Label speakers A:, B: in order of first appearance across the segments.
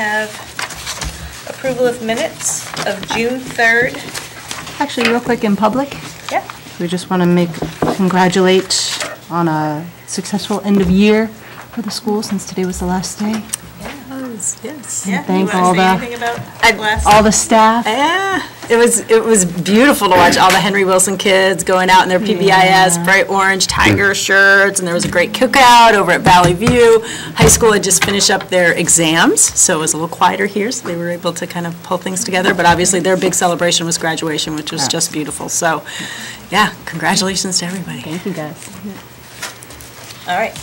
A: have approval of minutes of June 3rd.
B: Actually, real quick in public,
A: Yeah.
B: we just want to congratulate on a successful end of year for the school since today was the last day.
C: Yes.
A: Yeah.
B: Thank
A: you
B: all
A: want to say
B: the-
A: anything about last?
B: All the staff.
C: Yeah, it was beautiful to watch all the Henry Wilson kids going out in their PBIS
B: Yeah.
C: bright orange tiger shirts, and there was a great cookout over at Valley View. High school had just finished up their exams, so it was a little quieter here, so they were able to kind of pull things together. But obviously, their big celebration was graduation, which was just beautiful. So, yeah, congratulations to everybody.
B: Thank you, guys.
A: All right,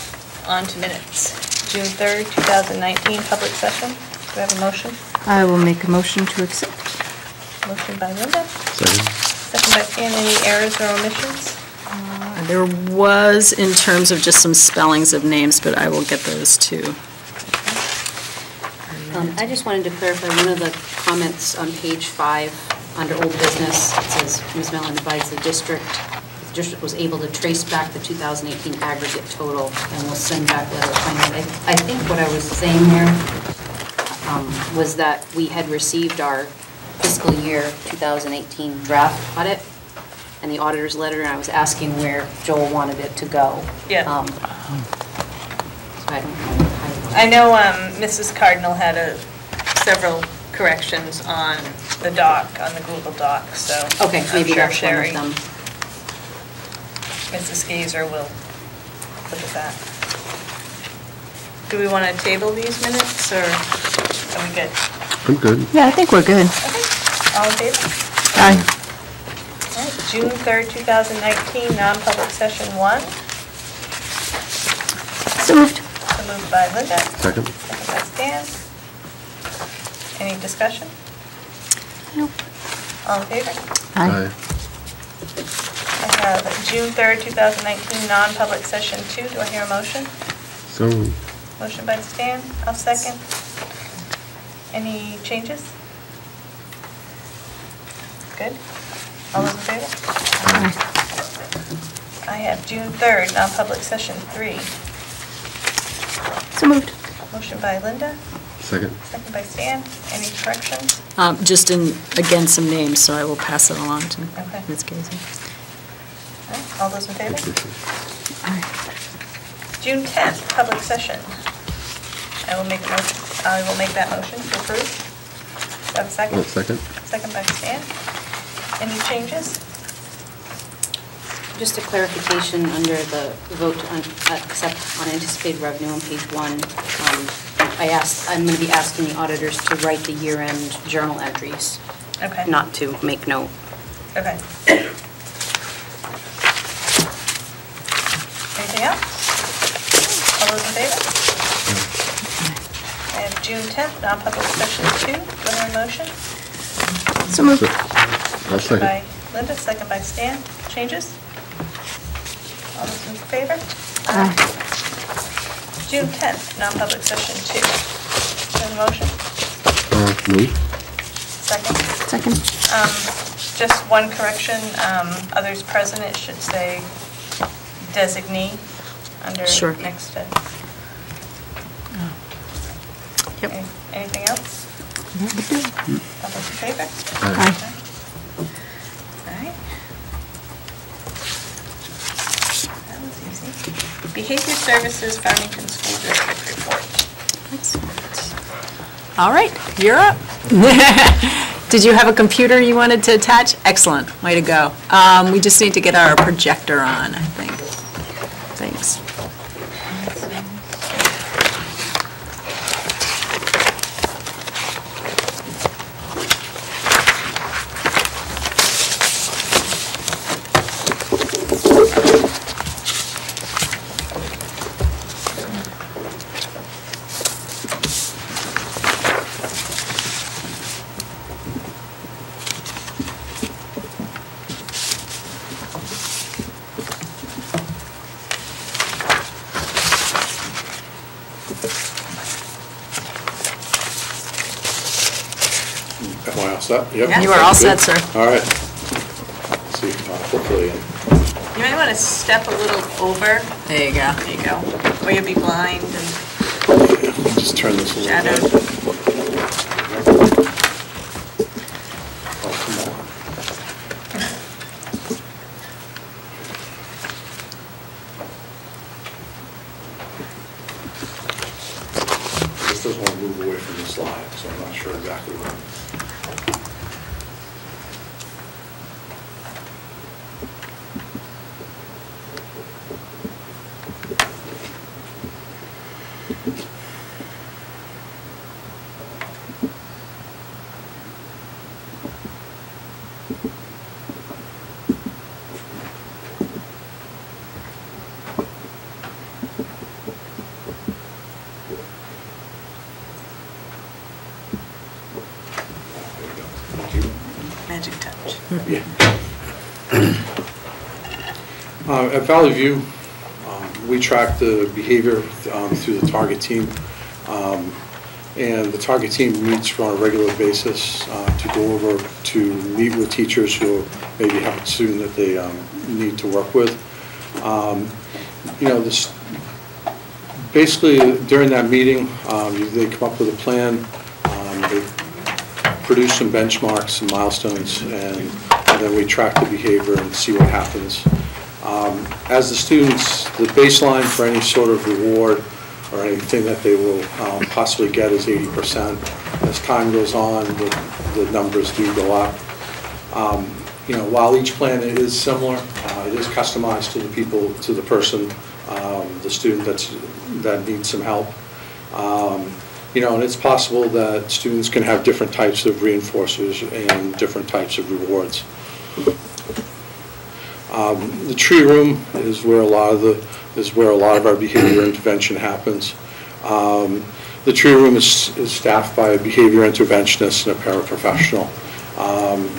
A: on to minutes. June 3rd, 2019, public session. Do we have a motion?
B: I will make a motion to accept.
A: Motion by Linda,
D: Second.
A: second by Stan. Any errors or omissions?
C: There was in terms of just some spellings of names, but I will get those too.
E: I just wanted to clarify one of the comments on page 5, under old business. It says, Ms. Mellon advised the district was able to trace back the 2018 aggregate total and will send back letter of finding. I think what I was saying there was that we had received our fiscal year 2018 draft audit and the auditor's letter, and I was asking where Joel wanted it to go.
A: Yeah.
E: So I don't know.
A: I know Mrs. Cardinal had several corrections on the doc, on the Google Doc, so
E: Okay,
A: I'm
E: maybe
A: sure
E: that's one
A: Sherry,
E: of them.
A: Mrs. Gazer will look at that. Do we want to table these minutes, or are we good?
D: I'm good.
B: Yeah, I think we're good.
A: Okay, all in favor?
B: Aye.
A: All right, June 3rd, 2019, non-public session 1.
B: So moved.
A: So moved by Linda.
D: Second.
A: Second by Stan. Any discussion?
B: Nope.
A: All in favor?
B: Aye.
A: I have June 3rd, 2019, non-public session 2. Do I hear a motion?
D: So,
A: Motion by Stan, I'll second. Any changes? Good? All those in favor?
B: Aye.
A: I have June 3rd, non-public session 3.
B: So moved.
A: Motion by Linda,
D: second.
A: second by Stan. Any corrections?
C: Just again, some names, so I will pass it along to
A: Okay.
C: Ms. Gazer.
A: All right, all those in favor?
B: Aye.
A: June 10th, public session. I will make that motion to approve. Do I have a second?
D: Second.
A: Second by Stan. Any changes?
E: Just a clarification under the vote to accept unanticipated revenue on page 1. I'm going to be asking the auditors to write the year-end journal entries,
A: Okay.
E: not to make note.
A: Okay. Anything else? All those in favor? I have June 10th, non-public session 2. Do I have a motion?
B: So moved.
D: I'll
A: Motion by
D: second.
A: Linda, second by Stan. Changes? All those in favor?
B: Aye.
A: June 10th, non-public session 2. Do I have a motion?
D: Move.
A: Second?
B: Second.
A: Just one correction, others present, it should say designee under
C: Sure.
A: next to.
C: Yep.
A: Anything else?
B: Yeah, we do.
A: All those in favor?
B: Aye.
A: All right. That was easy. Behavior Services Farmington School District report.
C: All right, you're up. Did you have a computer you wanted to attach? Excellent, way to go. We just need to get our projector on, I think. Thanks.
F: Am I all set? Yep.
C: You are all set, sir.
F: All right. Let's see, hopefully,
A: You might want to step a little over.
C: There you go.
A: There you go. Or you'll be blind and
F: just turn this a little
A: shadowed.
F: bit. Oh, come on. This doesn't want to move away from the slide, so I'm not sure exactly what.
A: Magic touch.
F: Yeah. At Valley View, we track the behavior through the target team. And the target team meets on a regular basis to go over, to meet with teachers who maybe have a student that they need to work with. You know, this, basically during that meeting, they come up with a plan, they produce some benchmarks and milestones, and then we track the behavior and see what happens. As the students, the baseline for any sort of reward or anything that they will possibly get is 80%. As time goes on, the numbers do go up. You know, while each plan is similar, it is customized to the people, to the person, the student that needs some help. You know, and it's possible that students can have different types of reinforcers and different types of rewards. The tree room is where a lot of our behavior intervention happens. The tree room is staffed by a behavior interventionist and a paraprofessional,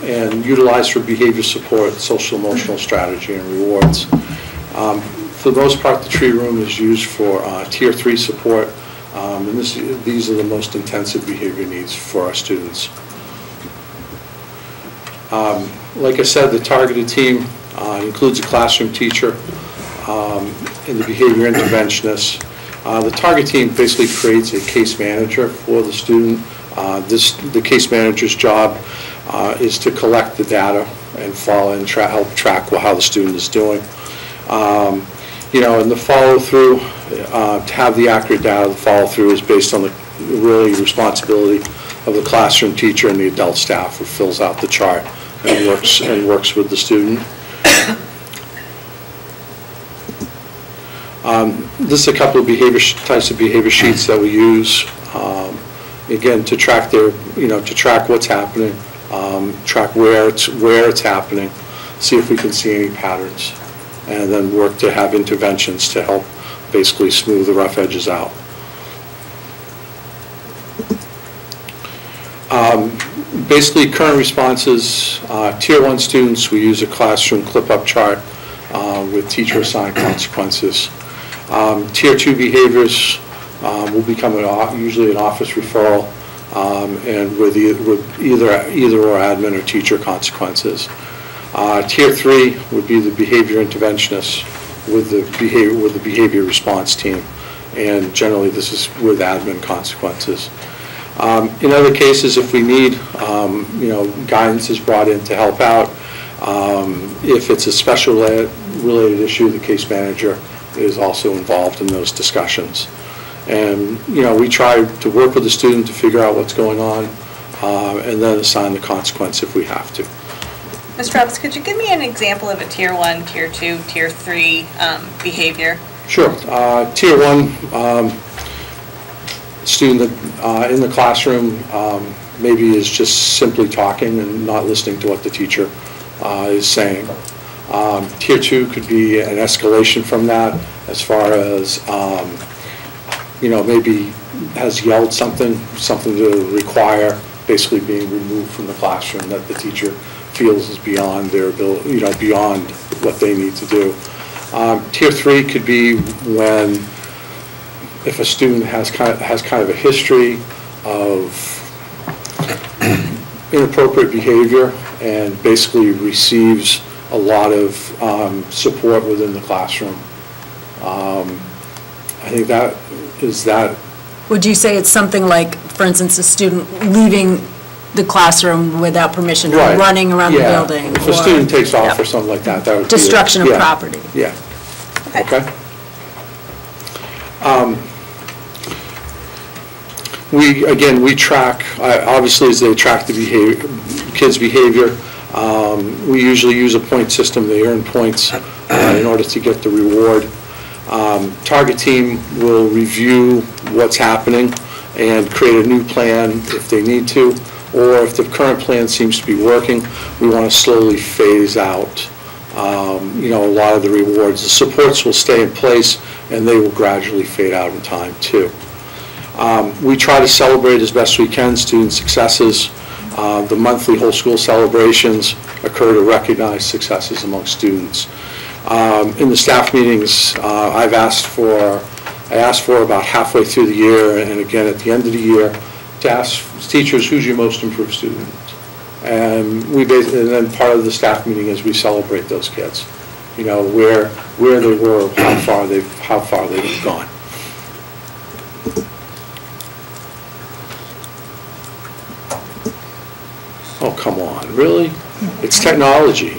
F: and utilized for behavior support, social emotional strategy, and rewards. For the most part, the tree room is used for Tier 3 support, and these are the most intensive behavior needs for our students. Like I said, the targeted team includes a classroom teacher and the behavior interventionist. The target team basically creates a case manager for the student. The case manager's job is to collect the data and follow and help track how the student is doing. You know, and the follow-through, to have the accurate data, the follow-through is based on the really responsibility of the classroom teacher and the adult staff who fills out the chart and works with the student. This is a couple of types of behavior sheets that we use, again, to track to track what's happening, track where it's happening, see if we can see any patterns, and then work to have interventions to help basically smooth the rough edges out. Basically, current responses, Tier 1 students, we use a classroom clip-up chart with teacher-assigned consequences. Tier 2 behaviors will become usually an office referral, and with either or admin or teacher consequences. Tier 3 would be the behavior interventionist with the behavior response team, and generally this is with admin consequences. In other cases, if we need, you know, guidance is brought in to help out. If it's a special related issue, the case manager is also involved in those discussions. And, you know, we try to work with the student to figure out what's going on, and then assign the consequence if we have to.
A: Mr. Roberts, could you give me an example of a Tier 1, Tier 2, Tier 3 behavior?
F: Sure. Tier 1, student that, in the classroom maybe is just simply talking and not listening to what the teacher is saying. Tier 2 could be an escalation from that, as far as, you know, maybe has yelled something to require basically being removed from the classroom that the teacher feels is beyond their ability, you know, beyond what they need to do. Tier 3 could be when, if a student has kind of a history of inappropriate behavior and basically receives a lot of support within the classroom. I think that is that.
C: Would you say it's something like for instance, a student leaving the classroom without permission, or
F: Right.
C: running around the
F: Yeah.
C: building.
F: If a
C: or-
F: student takes off
C: Yep.
F: or something like that, that would be.
C: Destruction of
F: yeah,
C: property.
F: Yeah. Okay. We track, obviously, as they track the kids' behavior, we usually use a point system. They earn points in order to get the reward. Target team will review what's happening and create a new plan if they need to, or if the current plan seems to be working, we want to slowly phase out, a lot of the rewards. The supports will stay in place, and they will gradually fade out in time, too. We try to celebrate as best we can student successes. The monthly whole school celebrations occur to recognize successes among students. In the staff meetings, I asked for about halfway through the year, and again at the end of the year, to ask teachers, who's your most improved student? And and then part of the staff meeting is we celebrate those kids, where they were, how far they've gone. Oh, come on, really? It's technology.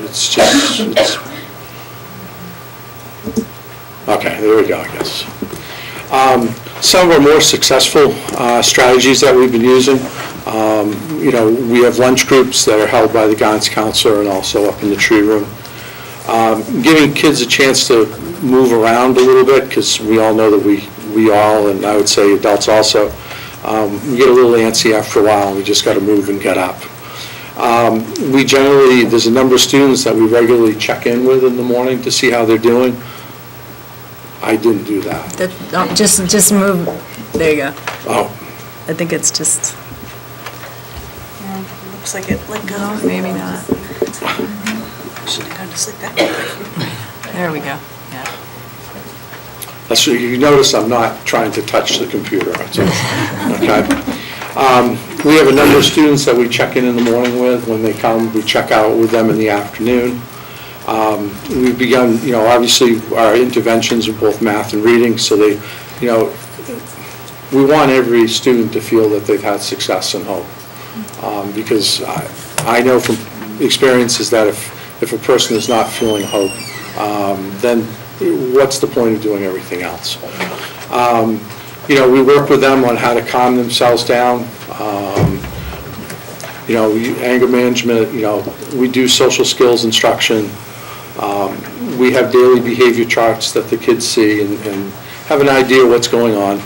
F: Okay, there we go, I guess. Some of our more successful strategies that we've been using, we have lunch groups that are held by the guidance counselor and also up in the tree room. Giving kids a chance to move around a little bit, because we all know that we all, and I would say adults also, we get a little antsy after a while, and we just got to move and get up. There's a number of students that we regularly check in with in the morning to see how they're doing. I didn't do that.
C: Just move, there you go.
F: Oh,
C: I think it's just,
A: Looks like it let go.
C: maybe not.
A: Should have gone to sleep that quick.
C: There we go, yeah.
F: that's, you notice I'm not trying to touch the computer, okay? We have a number of students that we check in the morning with. When they come, we check out with them in the afternoon. We've begun, obviously, our interventions of both math and reading, so they, we want every student to feel that they've had success and hope. Because I know from experiences that if a person is not feeling hope, then what's the point of doing everything else? We work with them on how to calm themselves down. Anger management, we do social skills instruction. We have daily behavior charts that the kids see and have an idea what's going on.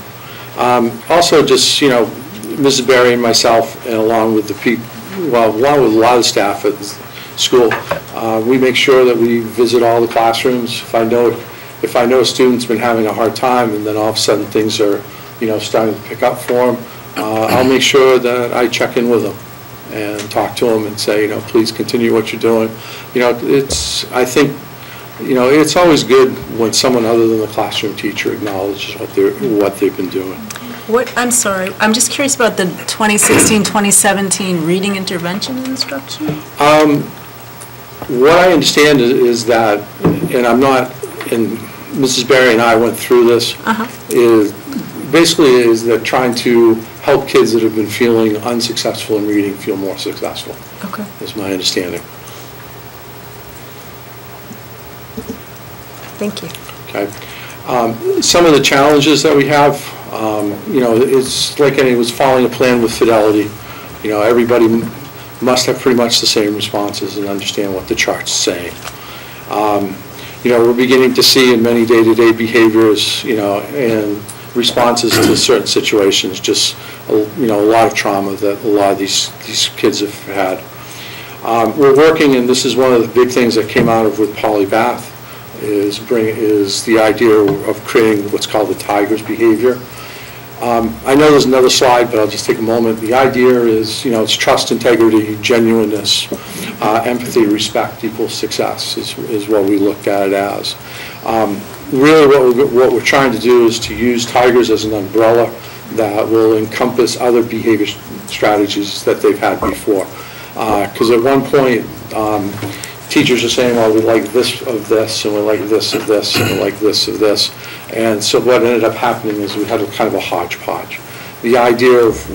F: Also just, Mrs. Berry and myself, and along with along with a lot of staff at the school, we make sure that we visit all the classrooms. If I know a student's been having a hard time and then all of a sudden things are, starting to pick up for them, I'll make sure that I check in with them and talk to them and say, please continue what you're doing. I think, it's always good when someone other than the classroom teacher acknowledges what they've been doing.
C: I'm sorry, I'm just curious about the 2016-2017 reading intervention instruction?
F: What I understand is that, and Mrs. Berry and I went through this, is that trying to help kids that have been feeling unsuccessful in reading feel more successful.
C: Okay.
F: Is my understanding.
C: Thank you.
F: Okay. Some of the challenges that we have, it's like it was following a plan with fidelity. Everybody must have pretty much the same responses and understand what the chart's saying. We're beginning to see in many day-to-day behaviors, and responses to certain situations, just, a lot of trauma that a lot of these kids have had. We're working, and this is one of the big things that came out of with Polly Bath, is the idea of creating what's called the Tigers behavior. I know there's another slide, but I'll just take a moment. The idea is, it's trust, integrity, genuineness, empathy, respect equals success is what we looked at it as. Really what we're trying to do is to use Tigers as an umbrella that will encompass other behavior strategies that they've had before. Because at one point, teachers are saying, well, we like this of this, and we like this of this, and we like this of this. And so what ended up happening is we had a kind of a hodgepodge. the idea of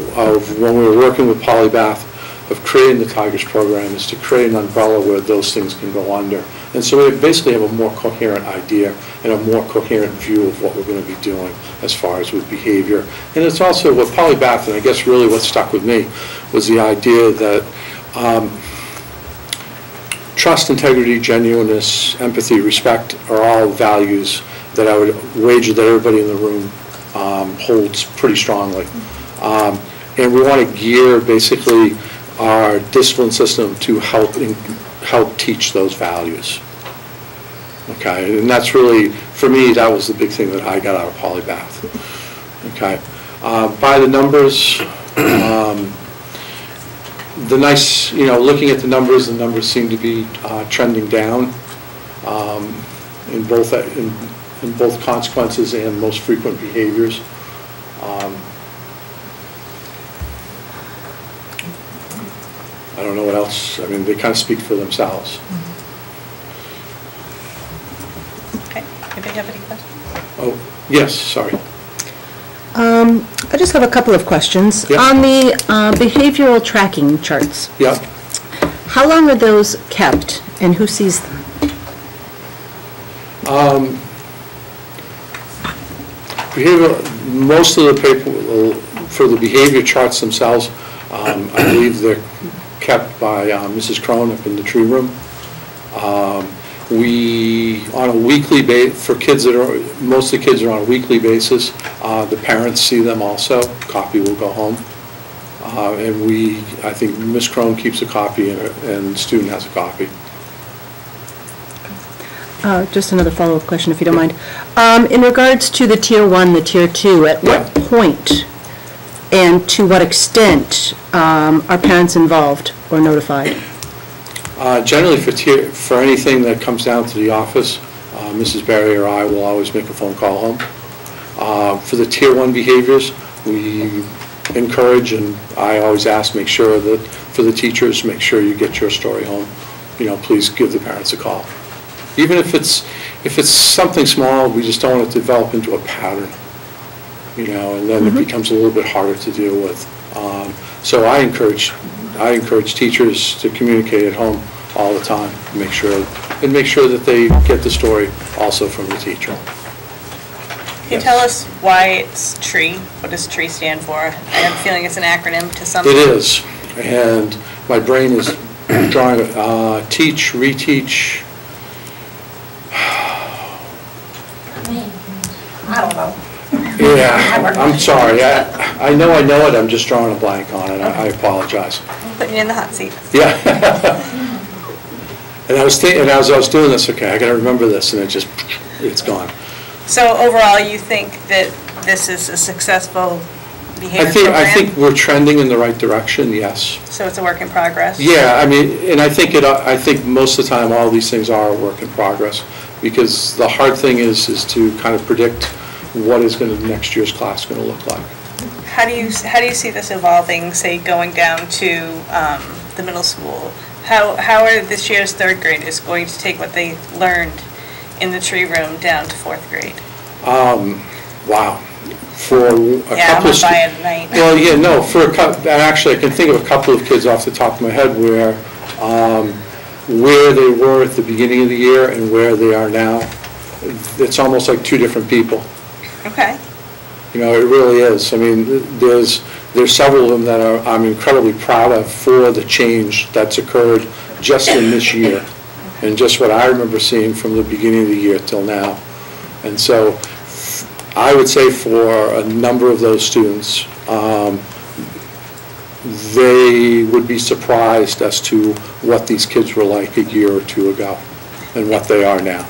F: when we were working with Polybath, of creating the Tigers program, is to create an umbrella where those things can go under. And so we basically have a more coherent idea and a more coherent view of what we're going to be doing as far as with behavior. And it's also what Polybath, and I guess really what stuck with me, was the idea that trust, integrity, genuineness, empathy, respect are all values that I would wager that everybody in the room holds pretty strongly. And we want to gear basically our discipline system to help teach those values. Okay, and that's really, for me, that was the big thing that I got out of Polybath. Okay, by the numbers, looking at the numbers seem to be trending down in both consequences and most frequent behaviors. I don't know what else. I mean, they kind of speak for themselves.
A: Okay, anybody have any questions?
F: Oh, yes, sorry.
B: I just have a couple of questions.
F: Yep.
B: On the behavioral tracking charts,
F: Yeah.
B: how long are those kept and who sees them?
F: Most of the paper, for the behavior charts themselves, I believe they're kept by Mrs. Crone up in the tree room. We, on a weekly basis, for kids most of the kids are on a weekly basis. The parents see them also. Copy will go home. And I think Ms. Crone keeps a copy and the student has a copy.
B: Just another follow-up question, if you don't mind. In regards to the Tier 1, the Tier 2, at what point and to what extent are parents involved or notified?
F: Generally, for anything that comes down to the office, Mrs. Barry or I will always make a phone call home. For the Tier 1 behaviors, we encourage, and I always ask, make sure that for the teachers, make sure you get your story home. Please give the parents a call. Even if it's something small, we just don't want it to develop into a pattern, and then it becomes a little bit harder to deal with. So I encourage teachers to communicate at home all the time, make sure that they get the story also from the teacher.
A: Can you tell us why it's TREE? What does TREE stand for? I have a feeling it's an acronym to some.
F: It is, and my brain is drawing teach, reteach.
A: I don't know.
F: Yeah, I'm sorry. I know it. I'm just drawing a blank on it. I apologize.
A: I'm putting you in the hot seat.
F: Yeah. And I was thinking, and as I was doing this, okay, I got to remember this, and it's gone.
A: So overall, you think that this is a successful behavior program?
F: I think we're trending in the right direction. Yes.
A: So it's a work in progress?
F: Yeah. I mean, and I think most of the time all these things are a work in progress, because the hard thing is to kind of predict what is next year's class going to look like.
A: How do you see this evolving, say, going down to the middle school? How are this year's third graders going to take what they learned in the tree room down to fourth grade?
F: Wow. For a couple of
A: I'm by it tonight.
F: Well, yeah, no. Actually, I can think of a couple of kids off the top of my head where they were at the beginning of the year and where they are now. It's almost like two different people.
A: Okay.
F: It really is. I mean, there's several of them that I'm incredibly proud of for the change that's occurred just in this year, and just what I remember seeing from the beginning of the year till now. And so I would say for a number of those students, they would be surprised as to what these kids were like a year or two ago and what they are now.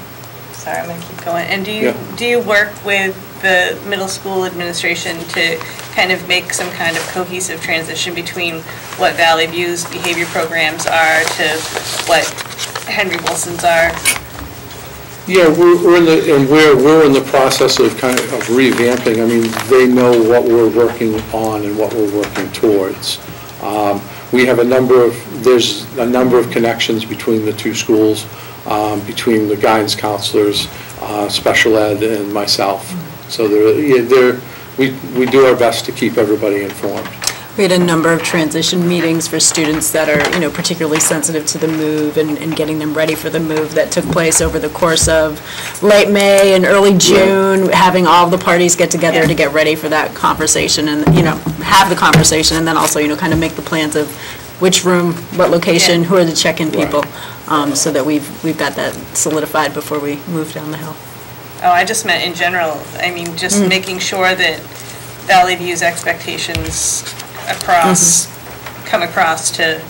A: Sorry, I'm going to keep going. And do you work with the middle school administration to kind of make some kind of cohesive transition between what Valley View's behavior programs are to what Henry Wilson's are?
F: Yeah, we're in the process of kind of revamping. I mean, they know what we're working on and what we're working towards. We have there's a number of connections between the two schools, between the guidance counselors, special ed, and myself. So we do our best to keep everybody informed.
C: We had a number of transition meetings for students that are, particularly sensitive to the move and getting them ready for the move that took place over the course of late May and early June, having all the parties get together to get ready for that conversation and, have the conversation and then also, kind of make the plans of which room, what location, who are the check-in people, so that we've got that solidified before we move down the hill.
A: Oh, I just meant in general. I mean, just making sure that Valley View's expectations come across to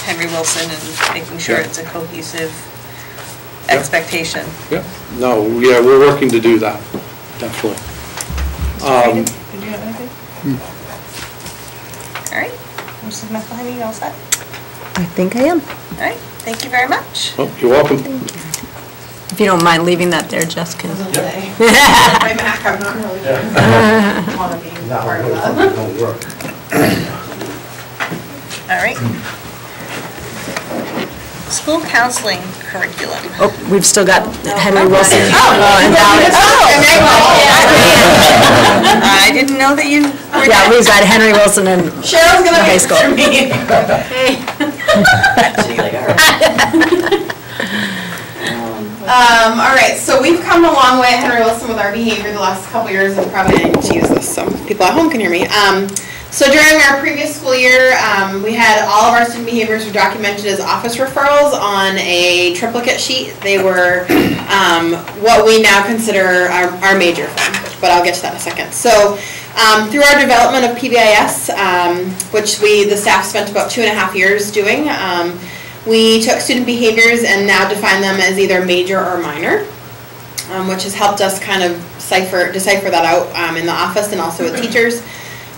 A: Henry Wilson and making sure it's a cohesive expectation.
F: Yeah, no, we're working to do that, definitely.
A: Did you have anything? All right, Mrs. McElhenney, you all set?
B: I think I am.
A: All right, thank you very much.
F: Oh, you're welcome.
C: If you don't mind leaving that there, Jessica.
G: My Mac, I'm not really want to be part of that.
A: All right. School counseling curriculum.
C: Oh, we've still got Henry Wilson. And
A: I didn't know that you were
C: yeah, we've got Henry Wilson and
G: Cheryl's gonna
C: high school.
G: me. All right, so we've come a long way at Henry Wilson with our behavior the last couple years, and probably I need to use this so people at home can hear me. So during our previous school year, we had all of our student behaviors were documented as office referrals on a triplicate sheet. They were what we now consider our major form, but I'll get to that in a second. So through our development of PBIS, which the staff spent about 2.5 years doing, we took student behaviors and now define them as either major or minor, which has helped us kind of decipher that out in the office and also with teachers.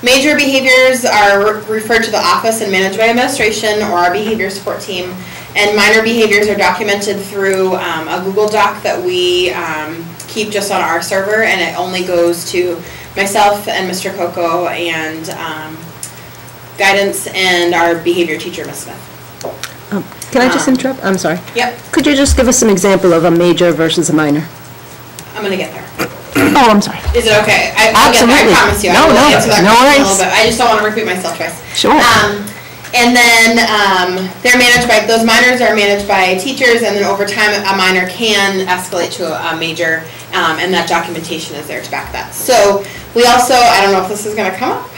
G: Major behaviors are referred to the office and managed by administration or our behavior support team, and minor behaviors are documented through a Google Doc that we keep just on our server, and it only goes to myself and Mr. Coco and guidance and our behavior teacher, Ms. Smith.
B: Can I just interrupt? I'm sorry.
G: Yep,
B: Could you just give us some example of a major versus a minor?
G: I'm gonna get there.
B: Oh, I'm sorry.
G: Is it okay? I'll get there, I
B: Absolutely.
G: promise you.
B: No,
G: I will
B: no,
G: answer that
B: no
G: question in a
B: worries.
G: little bit. I just don't want to repeat myself twice.
B: Sure.
G: And then they're managed by, those minors are managed by teachers, and then over time a minor can escalate to a major, and that documentation is there to back that. So we also, I don't know if this is going to come up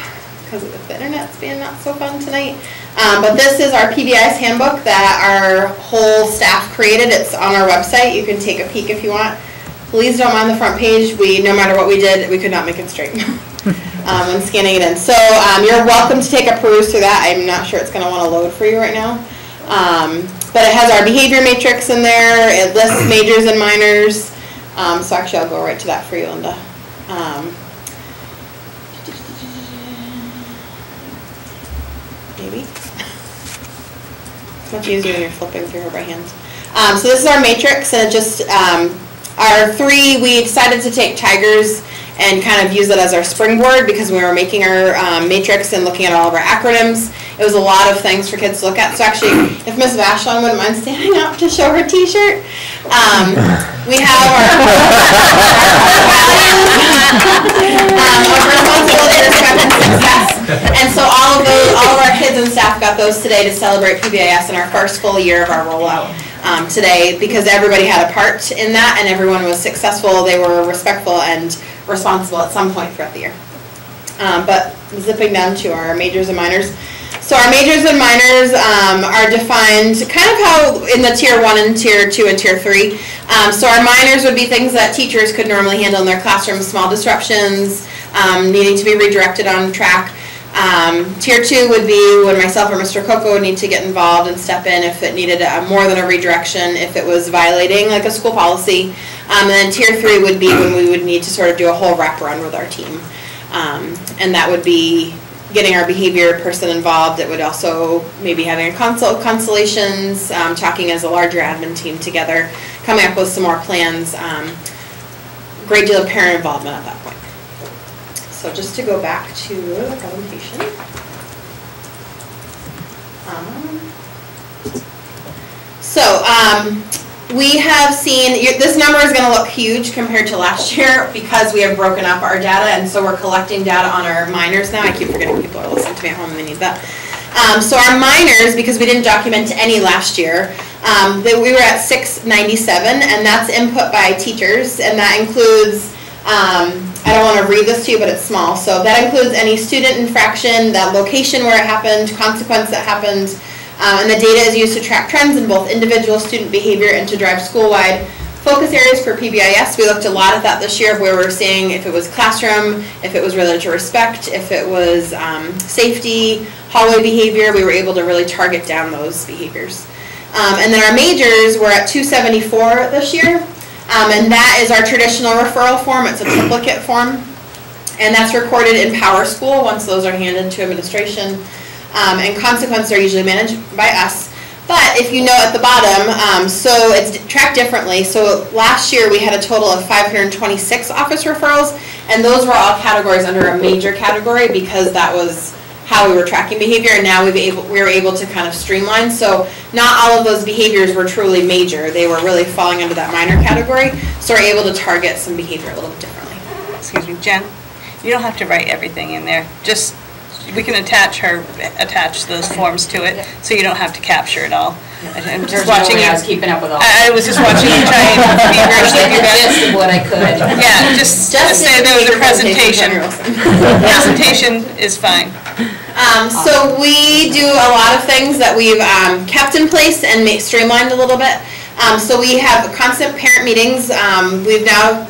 G: because of the internet's being not so fun tonight, but this is our PBIS handbook that our whole staff created. It's on our website. You can take a peek if you want. Please don't mind the front page. No matter what we did, we could not make it straight when scanning it in. So you're welcome to take a peruse through that. I'm not sure it's going to want to load for you right now. But it has our behavior matrix in there. It lists majors and minors. So actually I'll go right to that for you, Linda. Maybe. It's much easier when you're flipping through her by hand. So this is our matrix, and it just, our three, we decided to take Tigers and kind of use it as our springboard because we were making our matrix and looking at all of our acronyms. It was a lot of things for kids to look at. So actually, if Ms. Vashon wouldn't mind standing up to show her t-shirt, we have our responsibility, respect, and success. And so all of our kids and staff got those today to celebrate PBIS in our first full year of our rollout today, because everybody had a part in that and everyone was successful. They were respectful and responsible at some point throughout the year. But zipping down to our majors and minors. So our majors and minors are defined kind of how in the tier 1 and tier 2 and tier 3. So our minors would be things that teachers could normally handle in their classroom, small disruptions, needing to be redirected on track. Tier 2 would be when myself or Mr. Coco would need to get involved and step in if it needed more than a redirection, if it was violating like a school policy. And then tier 3 would be when we would need to sort of do a whole wraparound with our team. And that would be getting our behavior person involved. It would also maybe having a constellations, talking as a larger admin team together, coming up with some more plans, great deal of parent involvement at that point. So just to go back to the presentation. We have seen, this number is going to look huge compared to last year because we have broken up our data, and so we're collecting data on our minors now. I keep forgetting people are listening to me at home and they need that. So our minors, because we didn't document any last year, we were at 697, and that's input by teachers, and that includes, I don't want to read this to you, but it's small. So that includes any student infraction, that location where it happened, consequence that happened, and the data is used to track trends in both individual student behavior and to drive school-wide focus areas for PBIS. We looked a lot at that this year, where we're seeing if it was classroom, if it was related to respect, if it was safety, hallway behavior. We were able to really target down those behaviors. And then our majors were at 274 this year, and that is our traditional referral form. It's a duplicate form, and that's recorded in PowerSchool once those are handed to administration. And consequences are usually managed by us. But if you know at the bottom, so it's tracked differently. So last year we had a total of 526 office referrals, and those were all categories under a major category because that was how we were tracking behavior, and now we were able to kind of streamline. So not all of those behaviors were truly major. They were really falling under that minor category, so we're able to target some behavior a little bit differently.
A: Excuse me, Jen, you don't have to write everything in there. Just, we can attach those forms to it, so you don't have to capture it all. I'm just watching you.
E: I was keeping up with all.
A: I was just watching you try and be virtually do that.
E: Just what I could.
A: Yeah, just say there was a presentation. Presentation is fine.
G: So we do a lot of things that we've kept in place and streamlined a little bit. So we have constant parent meetings. We've now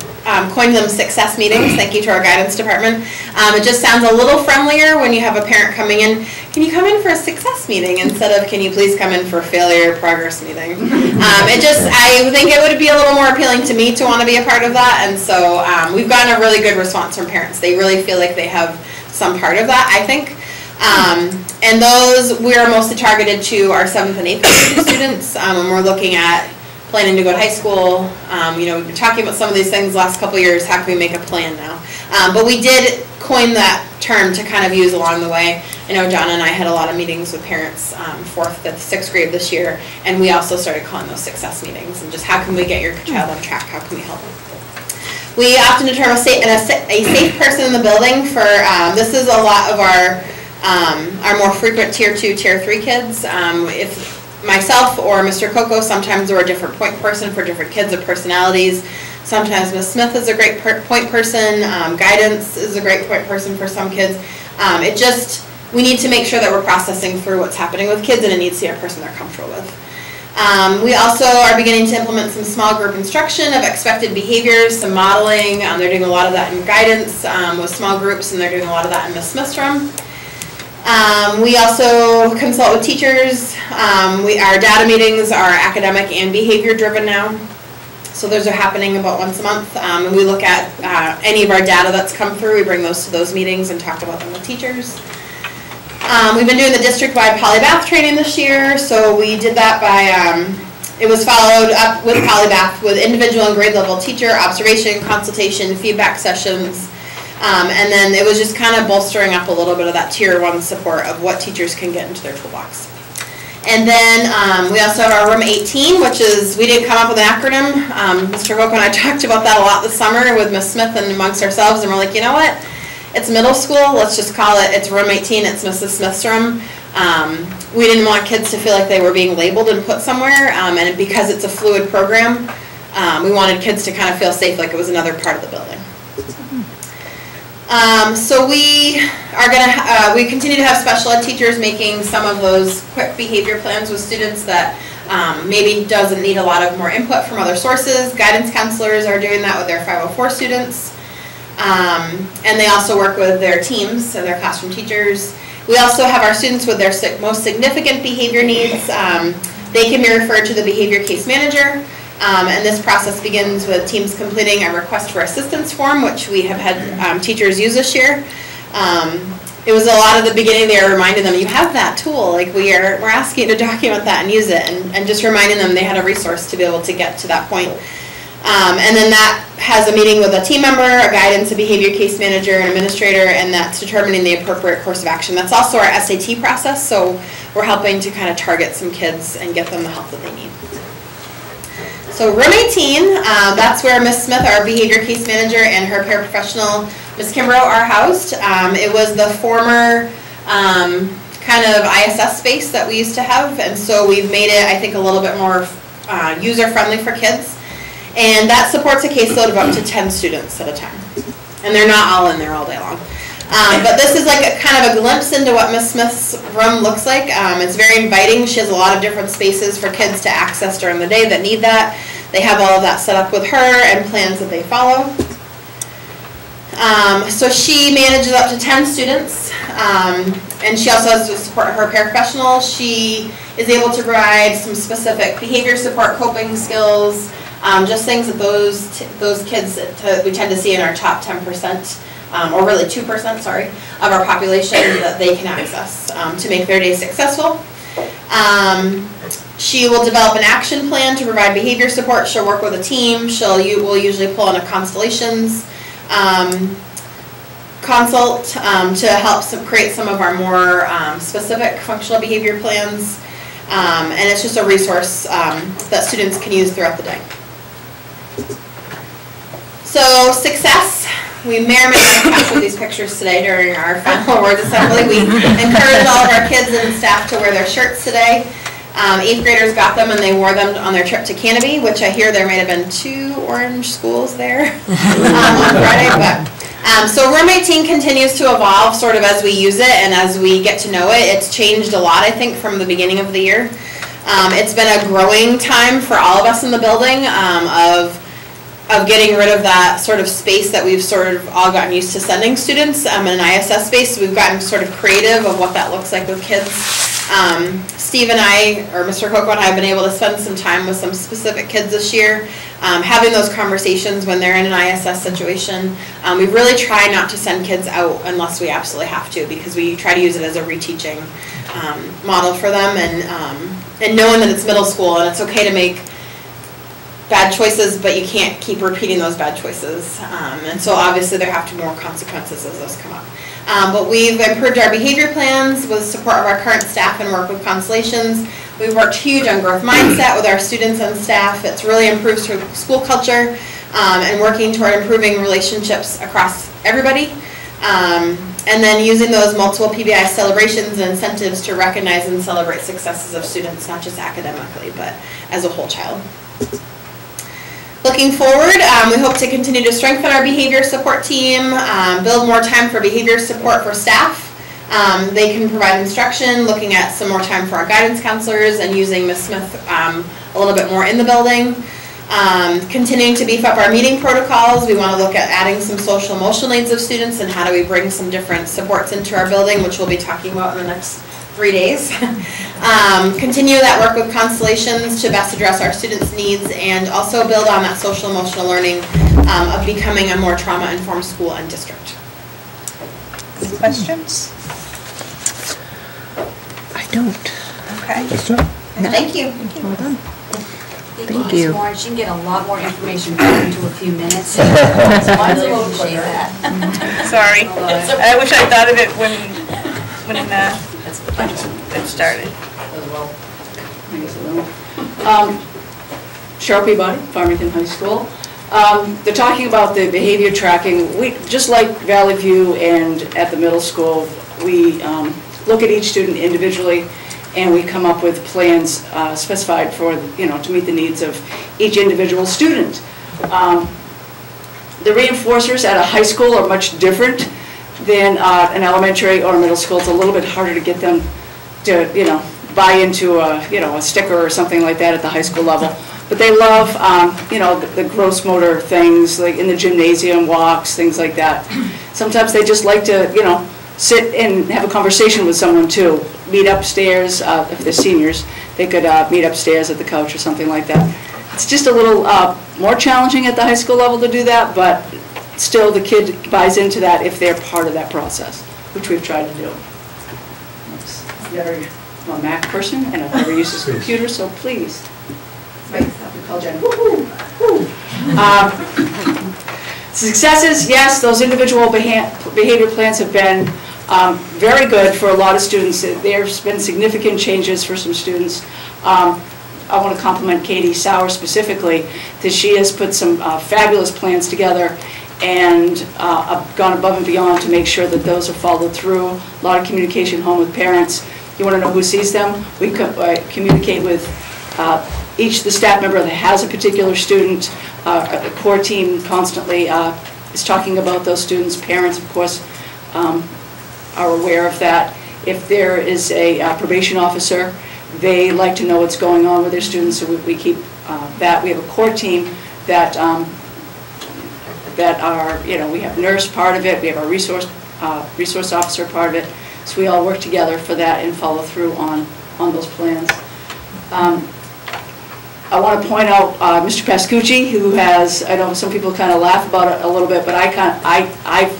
G: coined them success meetings. Thank you to our guidance department. It just sounds a little friendlier when you have a parent coming in. Can you come in for a success meeting instead of can you please come in for a failure progress meeting? I think it would be a little more appealing to me to want to be a part of that, and so we've gotten a really good response from parents. They really feel like they have some part of that, I think. And those we are mostly targeted to our 7th and 8th grade students when we're looking at planning to go to high school. We've been talking about some of these things the last couple of years. How can we make a plan now? But we did coin that term to kind of use along the way. I know John and I had a lot of meetings with parents 4th, 5th, 6th grade this year, and we also started calling those success meetings and just how can we get your child on track? How can we help them? We often determine a safe person in the building for, this is a lot of our more frequent Tier 2, Tier 3 kids. If myself or Mr. Coco, sometimes we're a different point person for different kids of personalities. Sometimes Ms. Smith is a great point person. Guidance is a great point person for some kids. We need to make sure that we're processing through what's happening with kids, and it needs to be a person they're comfortable with. We also are beginning to implement some small group instruction of expected behaviors, some modeling. They're doing a lot of that in guidance with small groups, and they're doing a lot of that in Ms. Smith's room. We also consult with teachers. Our data meetings are academic and behavior driven now. So those are happening about once a month. And we look at any of our data that's come through. We bring those to those meetings and talk about them with teachers. We've been doing the district-wide polybath training this year. So we did that by, it was followed up with polybath with individual and grade level teacher observation, consultation, feedback sessions. And then it was just kind of bolstering up a little bit of that Tier 1 support of what teachers can get into their toolbox. And then we also have our Room 18, which is, we didn't come up with an acronym. Mr. Coco and I talked about that a lot this summer with Ms. Smith and amongst ourselves, and we're like, you know what? It's middle school, let's just call it, it's Room 18, it's Mrs. Smith's room. We didn't want kids to feel like they were being labeled and put somewhere, and because it's a fluid program, we wanted kids to kind of feel safe like it was another part of the building. So we continue to have special ed teachers making some of those quick behavior plans with students that maybe doesn't need a lot of more input from other sources. Guidance counselors are doing that with their 504 students. And they also work with their teams, so their classroom teachers. We also have our students with their most significant behavior needs. They can be referred to the behavior case manager. And this process begins with teams completing a request for assistance form, which we have had teachers use this year. It was a lot of the beginning there reminding them, you have that tool, like we're asking you to document that and use it, and just reminding them they had a resource to be able to get to that point. And then that has a meeting with a team member, a guidance, a behavior case manager, an administrator, and that's determining the appropriate course of action. That's also our SAT process, so we're helping to kind of target some kids and get them the help that they need. So room 18, that's where Ms. Smith, our behavior case manager, and her paraprofessional, Ms. Kimbrough, are housed. It was the former kind of ISS space that we used to have, and so we've made it, I think, a little bit more user-friendly for kids. And that supports a caseload of up to 10 students at a time. And they're not all in there all day long. But this is like a kind of a glimpse into what Ms. Smith's room looks like. It's very inviting. She has a lot of different spaces for kids to access during the day that need that. They have all of that set up with her and plans that they follow. So she manages up to 10 students, and she also has to support her paraprofessional. She is able to provide some specific behavior support, coping skills, just things that those kids we tend to see in our top 10%, or really 2%, sorry, of our population that they can access to make their day successful. She will develop an action plan to provide behavior support. She'll work with a team. We'll usually pull in a constellations consult to help create some of our more specific functional behavior plans. And it's just a resource that students can use throughout the day. So success, we may or may not capture these pictures today during our final awards assembly. We encourage all of our kids and staff to wear their shirts today. 8th graders got them and they wore them on their trip to Canopy, which I hear there might have been 2 orange schools there on Friday. But so room 18 continues to evolve sort of as we use it and as we get to know it. It's changed a lot, I think, from the beginning of the year. It's been a growing time for all of us in the building of getting rid of that sort of space that we've sort of all gotten used to sending students in an ISS space. So we've gotten sort of creative of what that looks like with kids. Steve and I, or Mr. Coco and I, have been able to spend some time with some specific kids this year, having those conversations when they're in an ISS situation. We really try not to send kids out unless we absolutely have to, because we try to use it as a reteaching model for them, and knowing that it's middle school and it's okay to make bad choices, but you can't keep repeating those bad choices. And so obviously there have to be more consequences as those come up. But we've improved our behavior plans with support of our current staff and work with Constellations. We've worked huge on growth mindset with our students and staff. It's really improved school culture and working toward improving relationships across everybody. And then using those multiple PBI celebrations and incentives to recognize and celebrate successes of students, not just academically, but as a whole child. Looking forward, we hope to continue to strengthen our behavior support team, build more time for behavior support for staff. They can provide instruction, looking at some more time for our guidance counselors and using Ms. Smith a little bit more in the building. Continuing to beef up our meeting protocols. We want to look at adding some social emotional needs of students and how do we bring some different supports into our building, which we'll be talking about in the next 3 days. Continue that work with Constellations to best address our students' needs and also build on that social emotional learning of becoming a more trauma-informed school and district.
A: Any questions?
B: I don't.
A: Okay.
G: Thank you.
B: Well done.
H: Thank you, Ms. Moore. She can get a lot more information back into a few minutes. So I really appreciate that.
A: Sorry. I wish I'd thought of it when it started.
I: Cheryl Peabody, Farmington High School. They're talking about the behavior tracking. We, just like Valley View and at the middle school, we look at each student individually and we come up with plans specified for, to meet the needs of each individual student. The reinforcers at a high school are much different than an elementary or a middle school. It's a little bit harder to get them to, buy into a sticker or something like that at the high school level. But they love, the gross motor things, like in the gymnasium walks, things like that. Sometimes they just like to, sit and have a conversation with someone too. Meet upstairs, if they're seniors, they could meet upstairs at the couch or something like that. It's just a little more challenging at the high school level to do that, but still the kid buys into that if they're part of that process, which we've tried to do. I'm a Mac person and I've never used this computer, so please. Call Jen. Successes, yes, those individual behavior plans have been very good for a lot of students. There's been significant changes for some students. I want to compliment Katie Sauer specifically, that she has put some fabulous plans together and gone above and beyond to make sure that those are followed through. A lot of communication home with parents. You want to know who sees them? We communicate with each the staff member that has a particular student. A core team constantly is talking about those students. Parents, of course, are aware of that. If there is a probation officer, they like to know what's going on with their students, so we keep that. We have a core team that are, we have nurse part of it, we have our resource officer part of it, so we all work together for that and follow through on those plans. I want to point out Mr. Pascucci, who has, I know some people kind of laugh about it a little bit, but I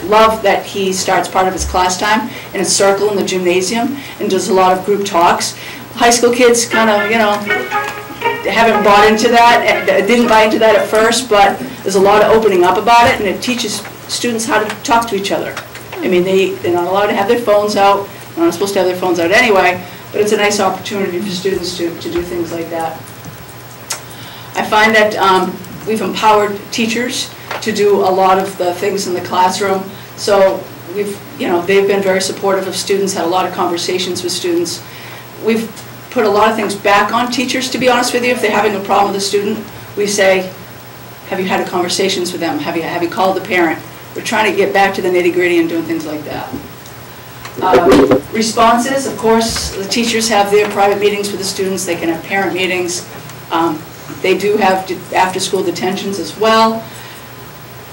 I: love that he starts part of his class time in a circle in the gymnasium and does a lot of group talks. High school kids kind of, haven't bought into that, didn't buy into that at first, but there's a lot of opening up about it, and it teaches students how to talk to each other. I mean, they're not allowed to have their phones out. They're not supposed to have their phones out anyway, but it's a nice opportunity for students to do things like that. I find that we've empowered teachers to do a lot of the things in the classroom. So they've been very supportive of students, had a lot of conversations with students. We've put a lot of things back on teachers, to be honest with you. If they're having a problem with a student, we say, have you had conversations with them? Have you called the parent? We're trying to get back to the nitty-gritty and doing things like that. Responses, of course, the teachers have their private meetings with the students. They can have parent meetings. They do have after-school detentions as well.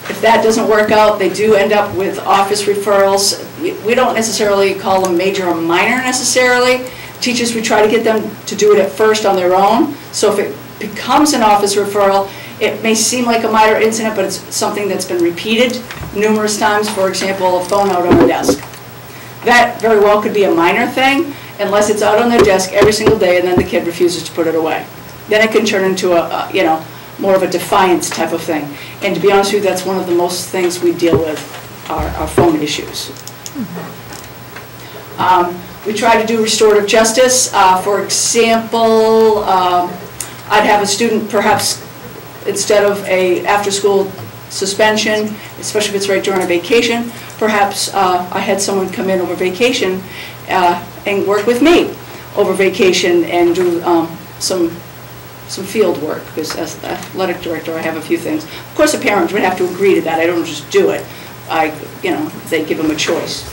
I: If that doesn't work out, they do end up with office referrals. We don't necessarily call them major or minor necessarily. Teachers, we try to get them to do it at first on their own. So if it becomes an office referral, it may seem like a minor incident, but it's something that's been repeated numerous times. For example, a phone out on the desk. That very well could be a minor thing, unless it's out on their desk every single day and then the kid refuses to put it away. Then it can turn into a more of a defiance type of thing. And to be honest with you, that's one of the most things we deal with, our phone issues. We try to do restorative justice. For example, I'd have a student perhaps, instead of a after-school suspension, especially if it's right during a vacation, perhaps I had someone come in over vacation and work with me over vacation and do some field work, because as athletic director I have a few things. Of course, the parents would have to agree to that. I don't just do it. They give them a choice.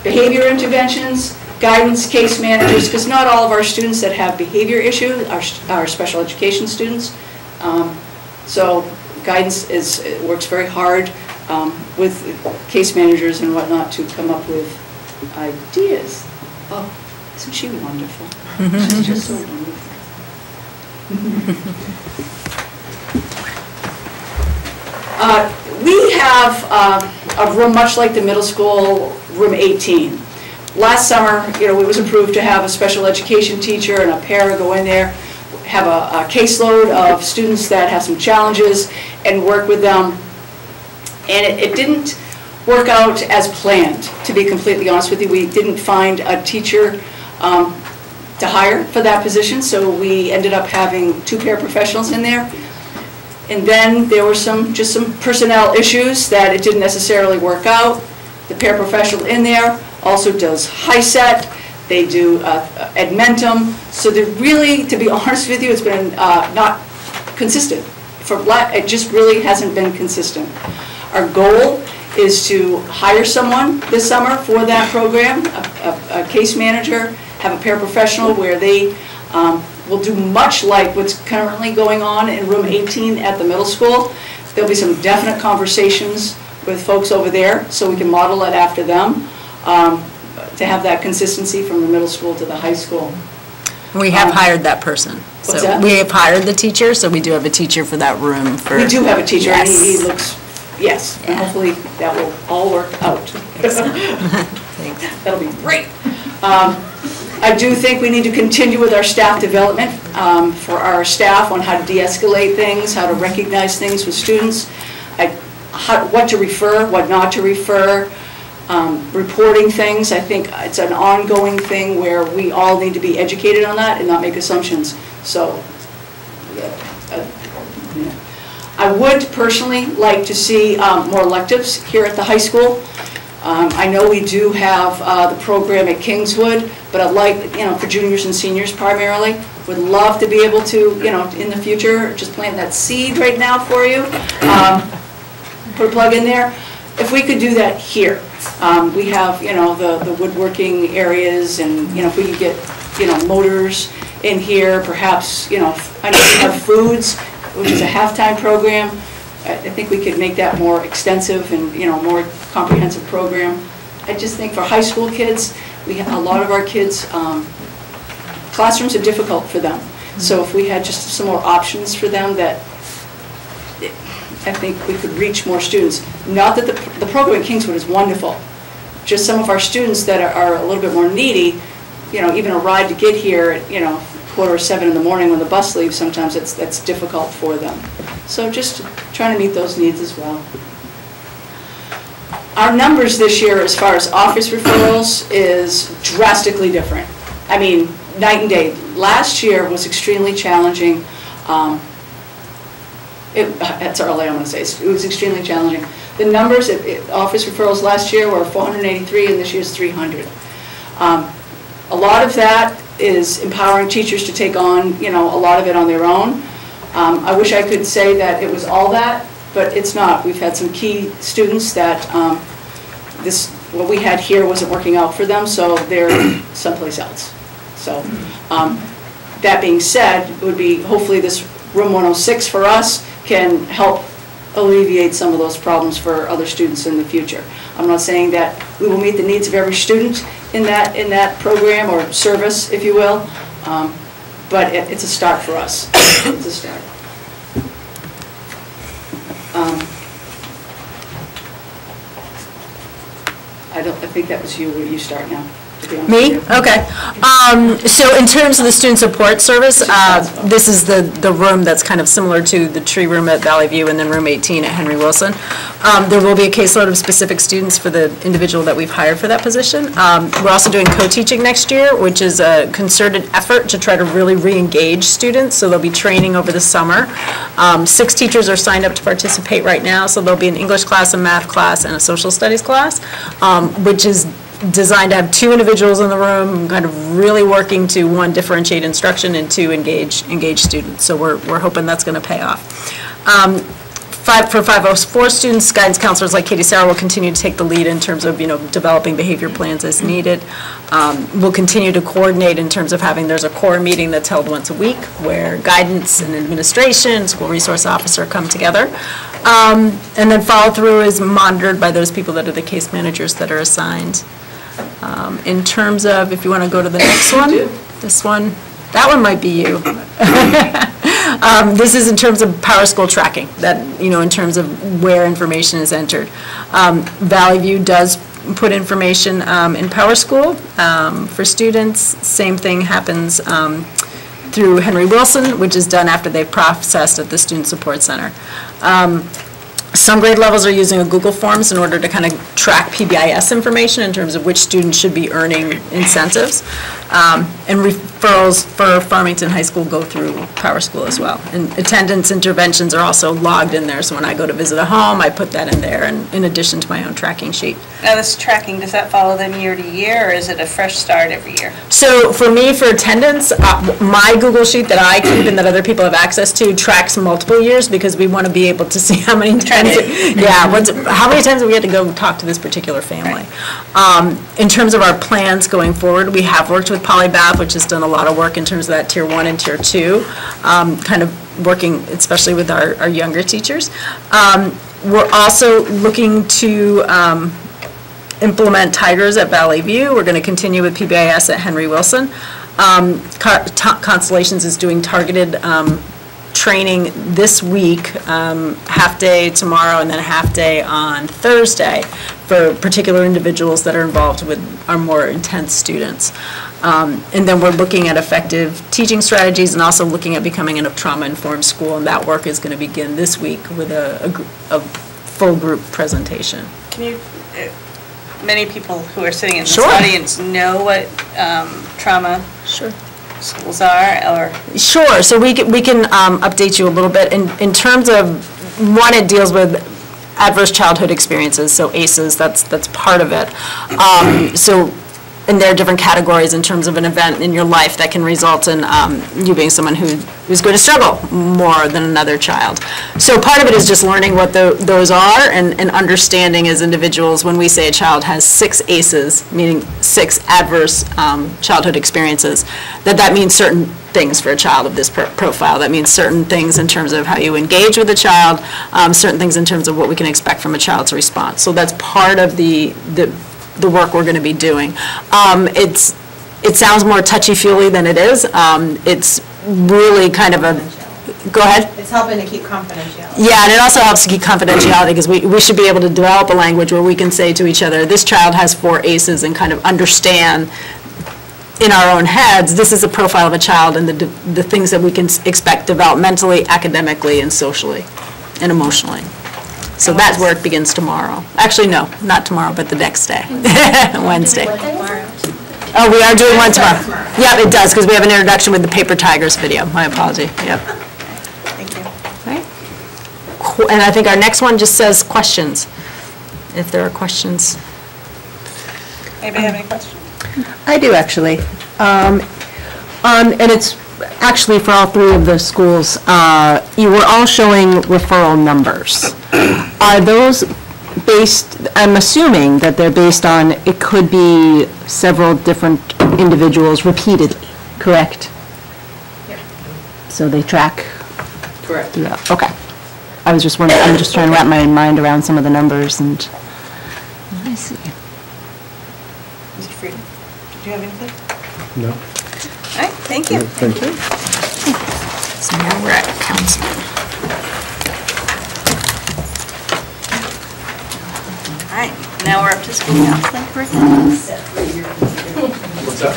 I: Behavior interventions, guidance, case managers, because not all of our students that have behavior issues are special education students. So guidance works very hard with case managers and whatnot to come up with ideas. Oh, isn't she wonderful? She's just so wonderful. We have a room much like the middle school, room 18. Last summer, it was approved to have a special education teacher and a para go in there, have a caseload of students that have some challenges and work with them. And it didn't work out as planned, to be completely honest with you. We didn't find a teacher to hire for that position, so we ended up having 2 paraprofessionals in there. And then there were just some personnel issues that it didn't necessarily work out. The paraprofessional in there also does HiSET. They do Edmentum. So they're really, to be honest with you, it's been not consistent. It just really hasn't been consistent. Our goal is to hire someone this summer for that program, a case manager, have a paraprofessional where they will do much like what's currently going on in room 18 at the middle school. There'll be some definite conversations with folks over there, so we can model it after them, to have that consistency from the middle school to the high school.
C: We have hired that person.
I: What's
C: So
I: that?
C: we have hired the teacher, so we do have a teacher for that room.
I: We do have a teacher, and
C: Yes.
I: he looks, yes, and hopefully that will all work out. That'll be great. I do think we need to continue with our staff development for our staff on how to de-escalate things, how to recognize things with students, what to refer, what not to refer. reporting things. I think it's an ongoing thing where we all need to be educated on that and not make assumptions. So I would personally like to see more electives here at the high school. I know we do have the program at Kingswood, but I'd like, for juniors and seniors primarily, would love to be able to, in the future, just plant that seed right now for you. Put a plug in there. If we could do that here, we have, the woodworking areas, and, if we could get, motors in here, perhaps, I know we have foods, which is a halftime program. I think we could make that more extensive and, more comprehensive program. I just think for high school kids, we have a lot of our kids, classrooms are difficult for them. So if we had just some more options for them, that I think we could reach more students. Not that the program at Kingswood is wonderful. Just some of our students that are a little bit more needy, even a ride to get here at, 6:45 in the morning when the bus leaves, sometimes that's difficult for them. So just trying to meet those needs as well. Our numbers this year as far as office referrals is drastically different. I mean, night and day. Last year was extremely challenging. That's all I'm going to say. It was extremely challenging. The numbers at office referrals last year were 483, and this year's 300. A lot of that is empowering teachers to take on, a lot of it on their own. I wish I could say that it was all that, but it's not. We've had some key students that what we had here wasn't working out for them, so they're someplace else. So that being said, it would be hopefully this room 106 for us can help alleviate some of those problems for other students in the future. I'm not saying that we will meet the needs of every student in that program or service, if you will, but it's a start for us. It's a start. I think that was you. Will you start now?
C: Me? Okay. So in terms of the student support service, this is the room that's kind of similar to the tree room at Valley View and then room 18 at Henry Wilson. There will be a caseload of specific students for the individual that we've hired for that position. We're also doing co-teaching next year, which is a concerted effort to try to really re-engage students. So there'll be training over the summer. 6 teachers are signed up to participate right now. So there'll be an English class, a math class, and a social studies class, which is designed to have 2 individuals in the room, kind of really working to, 1, differentiate instruction, and 2, engage students. So we're hoping that's going to pay off. For 504 students, guidance counselors like Katie Sarah will continue to take the lead in terms of, developing behavior plans as needed. We'll continue to coordinate in terms of there's a core meeting that's held once a week where guidance and administration, school resource officer come together. And then follow through is monitored by those people that are the case managers that are assigned. In terms of, if you want to go to the next one, that one might be you. This is in terms of PowerSchool tracking, that, in terms of where information is entered. Valley View does put information in PowerSchool for students. Same thing happens through Henry Wilson, which is done after they've processed at the Student Support Center. Some grade levels are using a Google Forms in order to kind of track PBIS information in terms of which students should be earning incentives. And referrals for Farmington High School go through PowerSchool as well. And attendance interventions are also logged in there, so when I go to visit a home, I put that in there, and in addition to my own tracking sheet.
A: Now this tracking, does that follow them year to year, or is it a fresh start every year?
C: So for me, for attendance, my Google sheet that I keep and that other people have access to tracks multiple years, because we want to be able to see how many times, how many times have we had to go talk to this particular family. In terms of our plans going forward, we have worked with Polybath, which has done a lot of work in terms of that Tier 1 and Tier 2, kind of working especially with our younger teachers. We're also looking to implement Tigers at Valley View. We're going to continue with PBIS at Henry Wilson. Constellations is doing targeted training this week, half day tomorrow and then a half day on Thursday for particular individuals that are involved with our more intense students. And then we're looking at effective teaching strategies and also looking at becoming a trauma-informed school, and that work is going to begin this week with a full group presentation.
A: Can you, many people who are sitting in this
C: Sure.
A: audience know what trauma
C: Sure.
A: schools are, or?
C: Sure, so we can update you a little bit. In terms of, one, it deals with adverse childhood experiences, so ACEs, that's part of it. And there are different categories in terms of an event in your life that can result in you being someone who's going to struggle more than another child. So part of it is just learning what those are and understanding as individuals when we say a child has 6 ACEs, meaning 6 adverse childhood experiences, that means certain things for a child of this profile. That means certain things in terms of how you engage with a child, certain things in terms of what we can expect from a child's response. So that's part of the work we're going to be doing. It sounds more touchy-feely than it is. It's really kind of a, go ahead.
G: It's helping to keep confidentiality.
C: Yeah, and it also helps to keep confidentiality because we should be able to develop a language where we can say to each other, this child has 4 ACEs, and kind of understand in our own heads, this is a profile of a child and the things that we can expect developmentally, academically, and socially, and emotionally. So that work begins tomorrow. Actually, no, not tomorrow, but the next day, Wednesday. Oh, we are doing one tomorrow. Yeah, it does, because we have an introduction with the Paper Tigers video. My apology, yep.
A: Thank you.
C: Right. And I think our next one just says questions, if there are questions.
A: Anybody have any questions?
B: I do, actually. And it's actually for all 3 of the schools. You were all showing referral numbers. Are those based, I'm assuming that they're based on, it could be several different individuals repeatedly, correct?
G: Yeah.
B: So they track?
I: Correct.
B: throughout. Okay. I was just wondering, I'm just trying to wrap my mind around some of the numbers, and I see.
A: Mr. Frieden, did you have anything?
D: No.
A: All right, thank you.
D: Thank you.
C: So now we're at counseling.
A: All right, now we're up to school counseling curriculum.
F: What's that?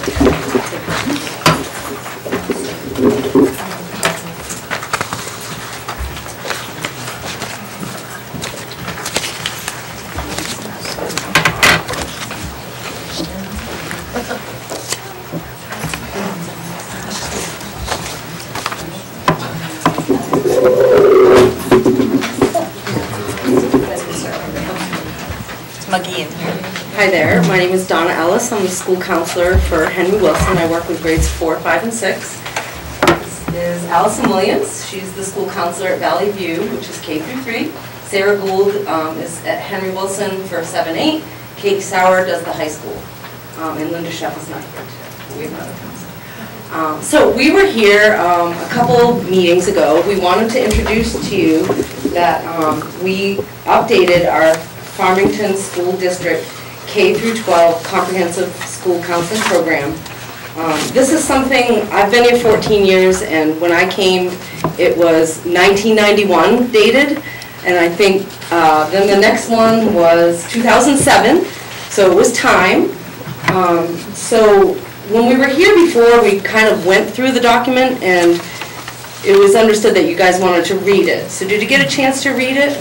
A: Muggy in here.
J: Hi there, my name is Donna Ellis. I'm the school counselor for Henry Wilson. I work with grades 4, 5, and 6. This is Allison Williams. She's the school counselor at Valley View, which is K through 3. Sarah Gould is at Henry Wilson for 7, 8. Kate Sauer does the high school. And Linda Sheff is not here today. We have another counselor. So we were here a couple meetings ago. We wanted to introduce to you that we updated our Farmington School District K through 12 Comprehensive School Counseling Program. This is something, I've been here 14 years, and when I came, it was 1991 dated, and I think then the next one was 2007, so it was time. So when we were here before, we kind of went through the document, and it was understood that you guys wanted to read it. So did you get a chance to read it?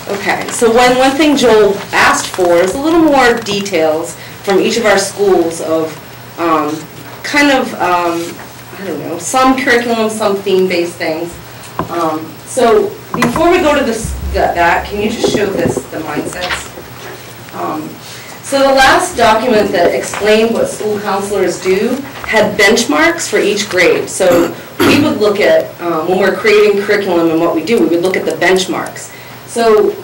J: Okay, so one thing Joel asked for is a little more details from each of our schools of I don't know, some curriculum, some theme-based things. So before we go to that, can you just show the mindsets? So the last document that explained what school counselors do had benchmarks for each grade. So we would look at, when we're creating curriculum and what we do, we would look at the benchmarks. So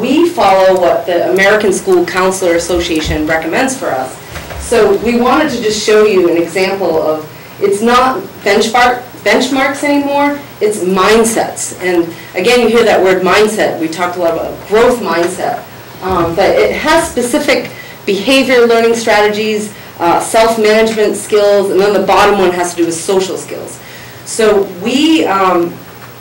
J: we follow what the American School Counselor Association recommends for us. So we wanted to just show you an example of, it's not benchmarks anymore, it's mindsets. And again, you hear that word mindset. We talked a lot about growth mindset. But it has specific behavior learning strategies, self-management skills, and then the bottom one has to do with social skills. So we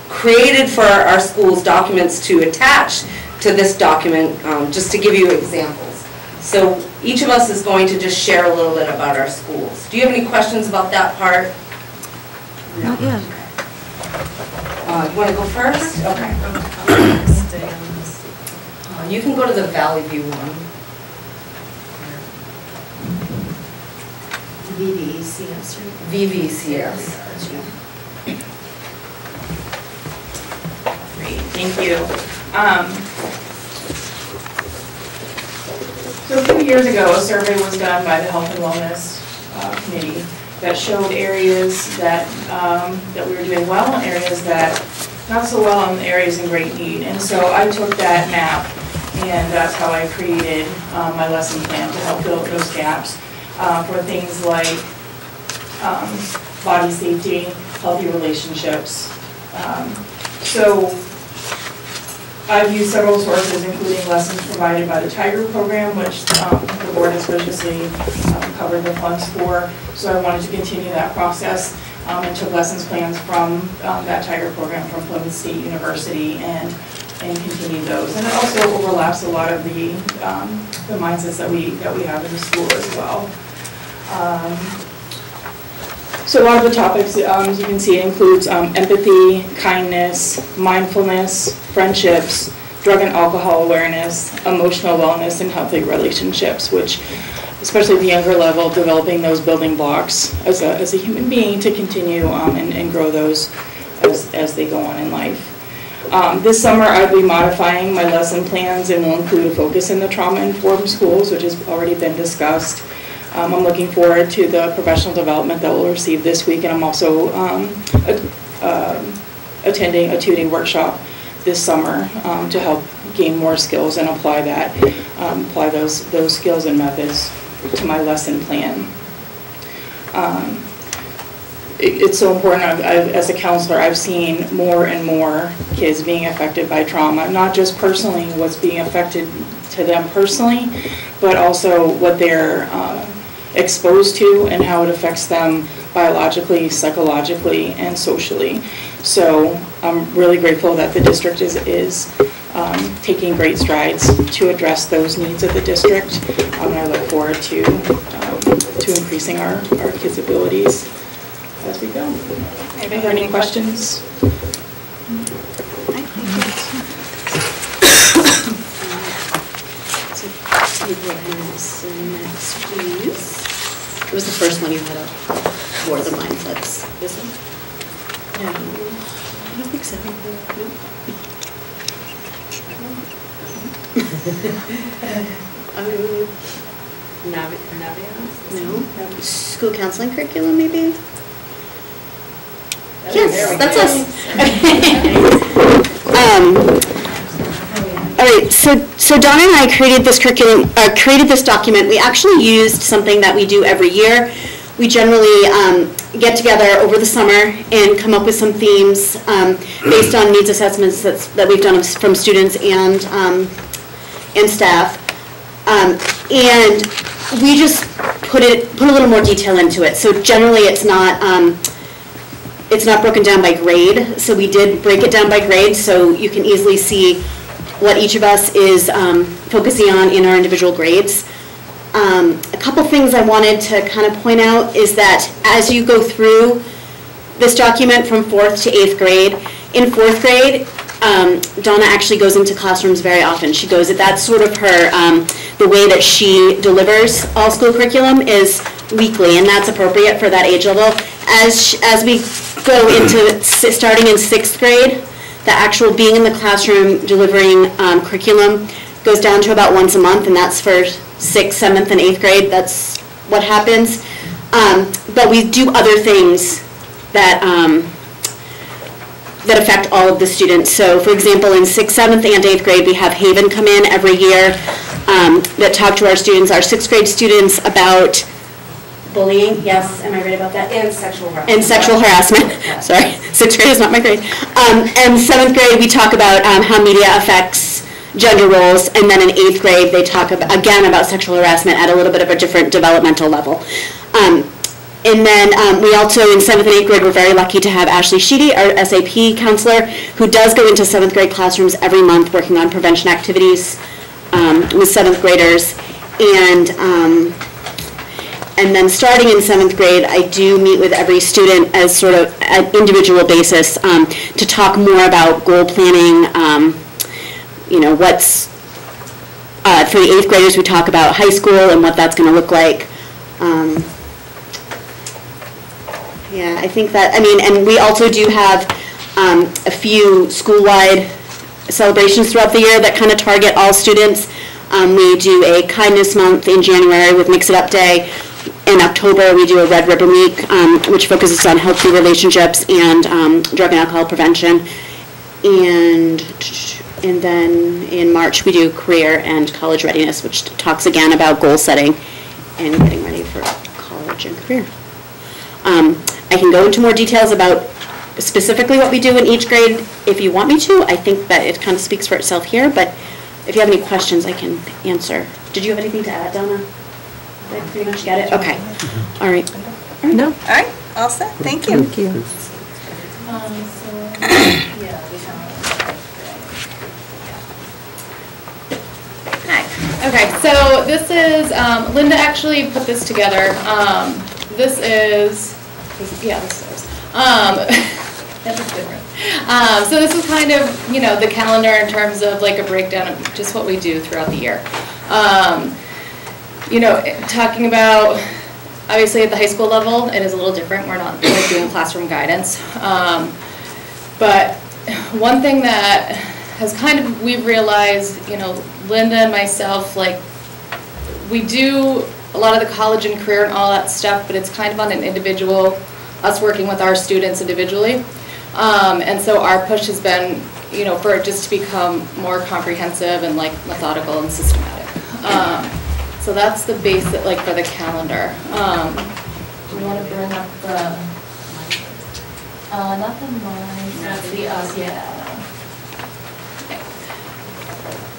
J: created for our schools documents to attach to this document, just to give you examples. So each of us is going to just share a little bit about our schools. Do you have any questions about that part?
C: Not yet.
J: You want to go first? Okay. You can go to the Valley View one.
H: VVCS, right?
J: VVCS.
K: Great, thank you. So a few years ago, a survey was done by the Health and Wellness Committee that showed areas that we were doing well and areas that not so well, and areas in great need. And so I took that map, and that's how I created my lesson plan to help fill those gaps for things like body safety, healthy relationships. So I've used several sources, including lessons provided by the Tiger program, which the board has graciously covered the funds for. So I wanted to continue that process and took lessons plans from that Tiger program from Plymouth State University and continue those. And it also overlaps a lot of the mindsets that we have in the school as well. So a lot of the topics, as you can see, includes empathy, kindness, mindfulness, friendships, drug and alcohol awareness, emotional wellness, and healthy relationships, which, especially at the younger level, developing those building blocks as a human being to continue and grow those as they go on in life. This summer, I'll be modifying my lesson plans and will include a focus in the trauma-informed schools, which has already been discussed. I'm looking forward to the professional development that we'll receive this week, and I'm also attending a 2-day workshop this summer to help gain more skills and apply those skills and methods to my lesson plan. It's so important. As a counselor, I've seen more and more kids being affected by trauma, not just personally what's being affected to them personally, but also what they're exposed to and how it affects them biologically, psychologically, and socially. So I'm really grateful that the district is taking great strides to address those needs of the district. And I look forward to increasing our kids' abilities as we go. Are there any questions?
G: Next, please. It was the first one you had up for the mindsets. This one? No, I don't think so. No. School counseling curriculum, maybe? Yes, that's us. All right, so Donna and I created this curriculum, created this document. We actually used something that we do every year. We generally get together over the summer and come up with some themes based on needs assessments that we've done from students and staff. And we just put a little more detail into it. So generally it's not broken down by grade. So we did break it down by grade so you can easily see what each of us is focusing on in our individual grades. A couple things I wanted to kind of point out is that as you go through this document from 4th to 8th grade, in 4th grade, Donna actually goes into classrooms very often. That's sort of her, the way that she delivers all school curriculum is weekly, and that's appropriate for that age level. As we go into starting in 6th grade, the actual being in the classroom delivering curriculum goes down to about once a month, and that's for 6th, 7th, and 8th grade. That's what happens. But we do other things that affect all of the students. So, for example, in 6th, 7th, and 8th grade, we have Haven come in every year that talk to our students, our 6th grade students, about bullying. Yes, am I right about that?
J: And sexual harassment.
G: And sexual harassment.
J: Yeah.
G: Sorry, 6th grade is not my grade. And 7th grade, we talk about how media affects gender roles, and then in 8th grade, they talk again about sexual harassment at a little bit of a different developmental level. And then we also, in 7th and 8th grade, we're very lucky to have Ashley Sheedy, our SAP counselor, who does go into 7th grade classrooms every month working on prevention activities with 7th graders. And then starting in 7th grade, I do meet with every student as sort of an individual basis to talk more about goal planning. What's, for the 8th graders, we talk about high school and what that's going to look like. Yeah, I think that, I mean, and we also do have a few school-wide celebrations throughout the year that kind of target all students. We do a kindness month in January with Mix It Up Day. In October, we do a Red Ribbon Week, which focuses on healthy relationships and drug and alcohol prevention. And then in March, we do career and college readiness, which talks again about goal setting and getting ready for college and career. I can go into more details about specifically what we do in each grade if you want me to. I think that it kind of speaks for itself here, but if you have any questions, I can answer. Did you have anything to add, Donna? Did I pretty much get it? Okay. All right.
B: No?
A: All right, all set, thank you.
B: Thank you.
L: Hi. Okay, so this is, Linda actually put this together. This is, yeah, this is, that looks different. So this is kind of, you know, the calendar in terms of like a breakdown of just what we do throughout the year. You know, talking about, obviously at the high school level, it is a little different. We're not like doing classroom guidance. But one thing that has kind of, we've realized, you know, Linda and myself, like, we do a lot of the college and career and all that stuff, but it's kind of on an individual, us working with our students individually. And so our push has been, you know, for it just to become more comprehensive and like methodical and systematic. So that's the basic, like, for the calendar. Do you want to bring up the, not the lines, that's the us, yeah.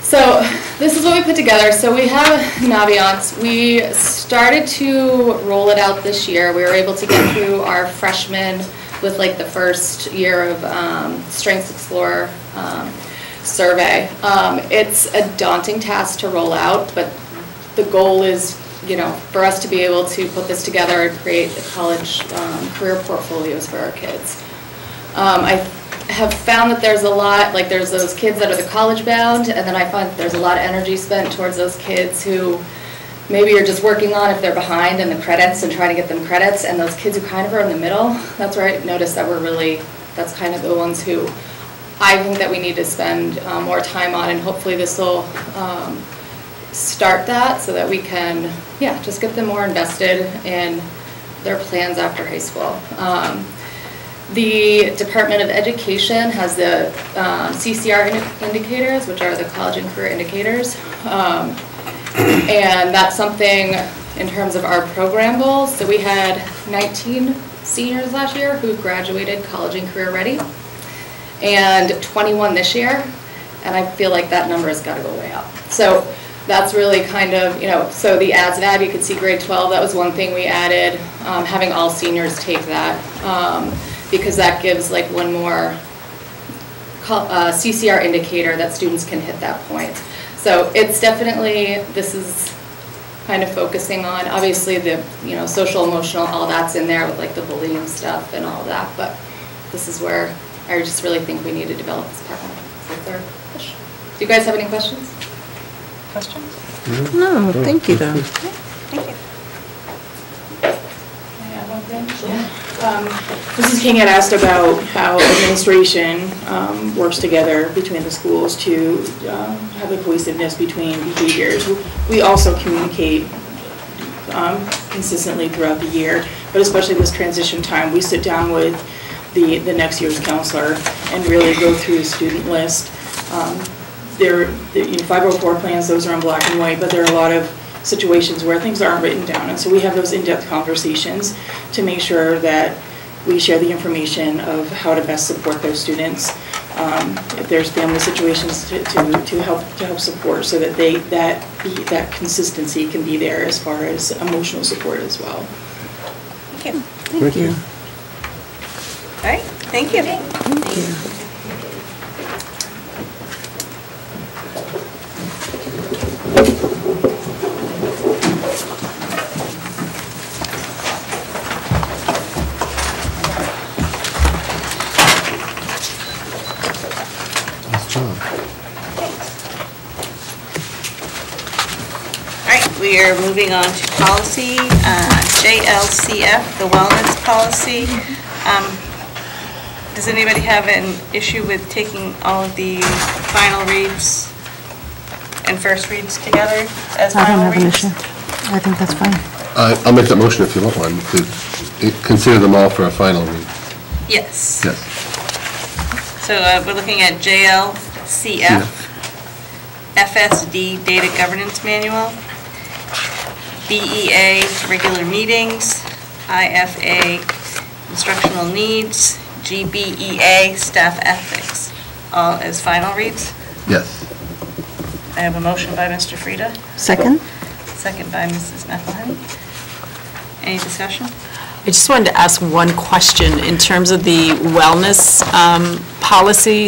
L: So this is what we put together. So we have Naviance. We started to roll it out this year. We were able to get through our freshmen with like the first year of Strengths Explorer survey. It's a daunting task to roll out, but the goal is, you know, for us to be able to put this together and create the college career portfolios for our kids. I have found that there's a lot, like there's those kids that are the college bound, and then I find that there's a lot of energy spent towards those kids who maybe you're just working on if they're behind in the credits and trying to get them credits, and those kids who kind of are in the middle, that's where I noticed that we're really, that's kind of the ones who I think that we need to spend more time on, and hopefully this will start that so that we can, yeah, just get them more invested in their plans after high school. The Department of Education has the CCR indicators, which are the college and career indicators. And that's something in terms of our program goals. So we had 19 seniors last year who graduated college and career ready, and 21 this year. And I feel like that number has got to go way up. So that's really kind of, you know, so the ASVAB, you could see grade 12, that was one thing we added, having all seniors take that. Because that gives like one more CCR indicator that students can hit that point. So it's definitely, this is kind of focusing on, obviously the, you know, social, emotional, all that's in there with like the bullying stuff and all that, but this is where I just really think we need to develop this partner. So third push. Do you guys have any questions? Questions?
B: No, thank you though.
A: Thank you.
K: I have one thing. Yeah. Mrs. King had asked about how administration works together between the schools to have a cohesiveness between behaviors. We also communicate consistently throughout the year, but especially this transition time, we sit down with the next year's counselor and really go through the student list. You know, 504 plans, those are in black and white, but there are a lot of situations where things aren't written down, and so we have those in-depth conversations to make sure that we share the information of how to best support those students. If there's family situations to help support, so that that consistency can be there as far as emotional support as well.
A: Thank you.
B: Thank you.
A: All right, thank you.
B: Thank you.
A: We are moving on to policy. JLCF, the wellness policy. Does anybody have an issue with taking all of the final reads and first reads together as
B: I don't
A: final
B: have an
A: reads?
B: issue. I think that's fine.
D: I'll make that motion if you want one, to consider them all for a final read.
A: Yes.
D: Yes.
A: So we're looking at JLCF, FSD Data Governance Manual, BEA Regular Meetings, IFA Instructional Needs, GBEA Staff Ethics, all as final reads.
D: Yes.
A: I have a motion by Mr. Frieda,
B: Second?
A: second by Mrs. Neffelheim. Any discussion?
C: I just wanted to ask one question. In terms of the wellness policy,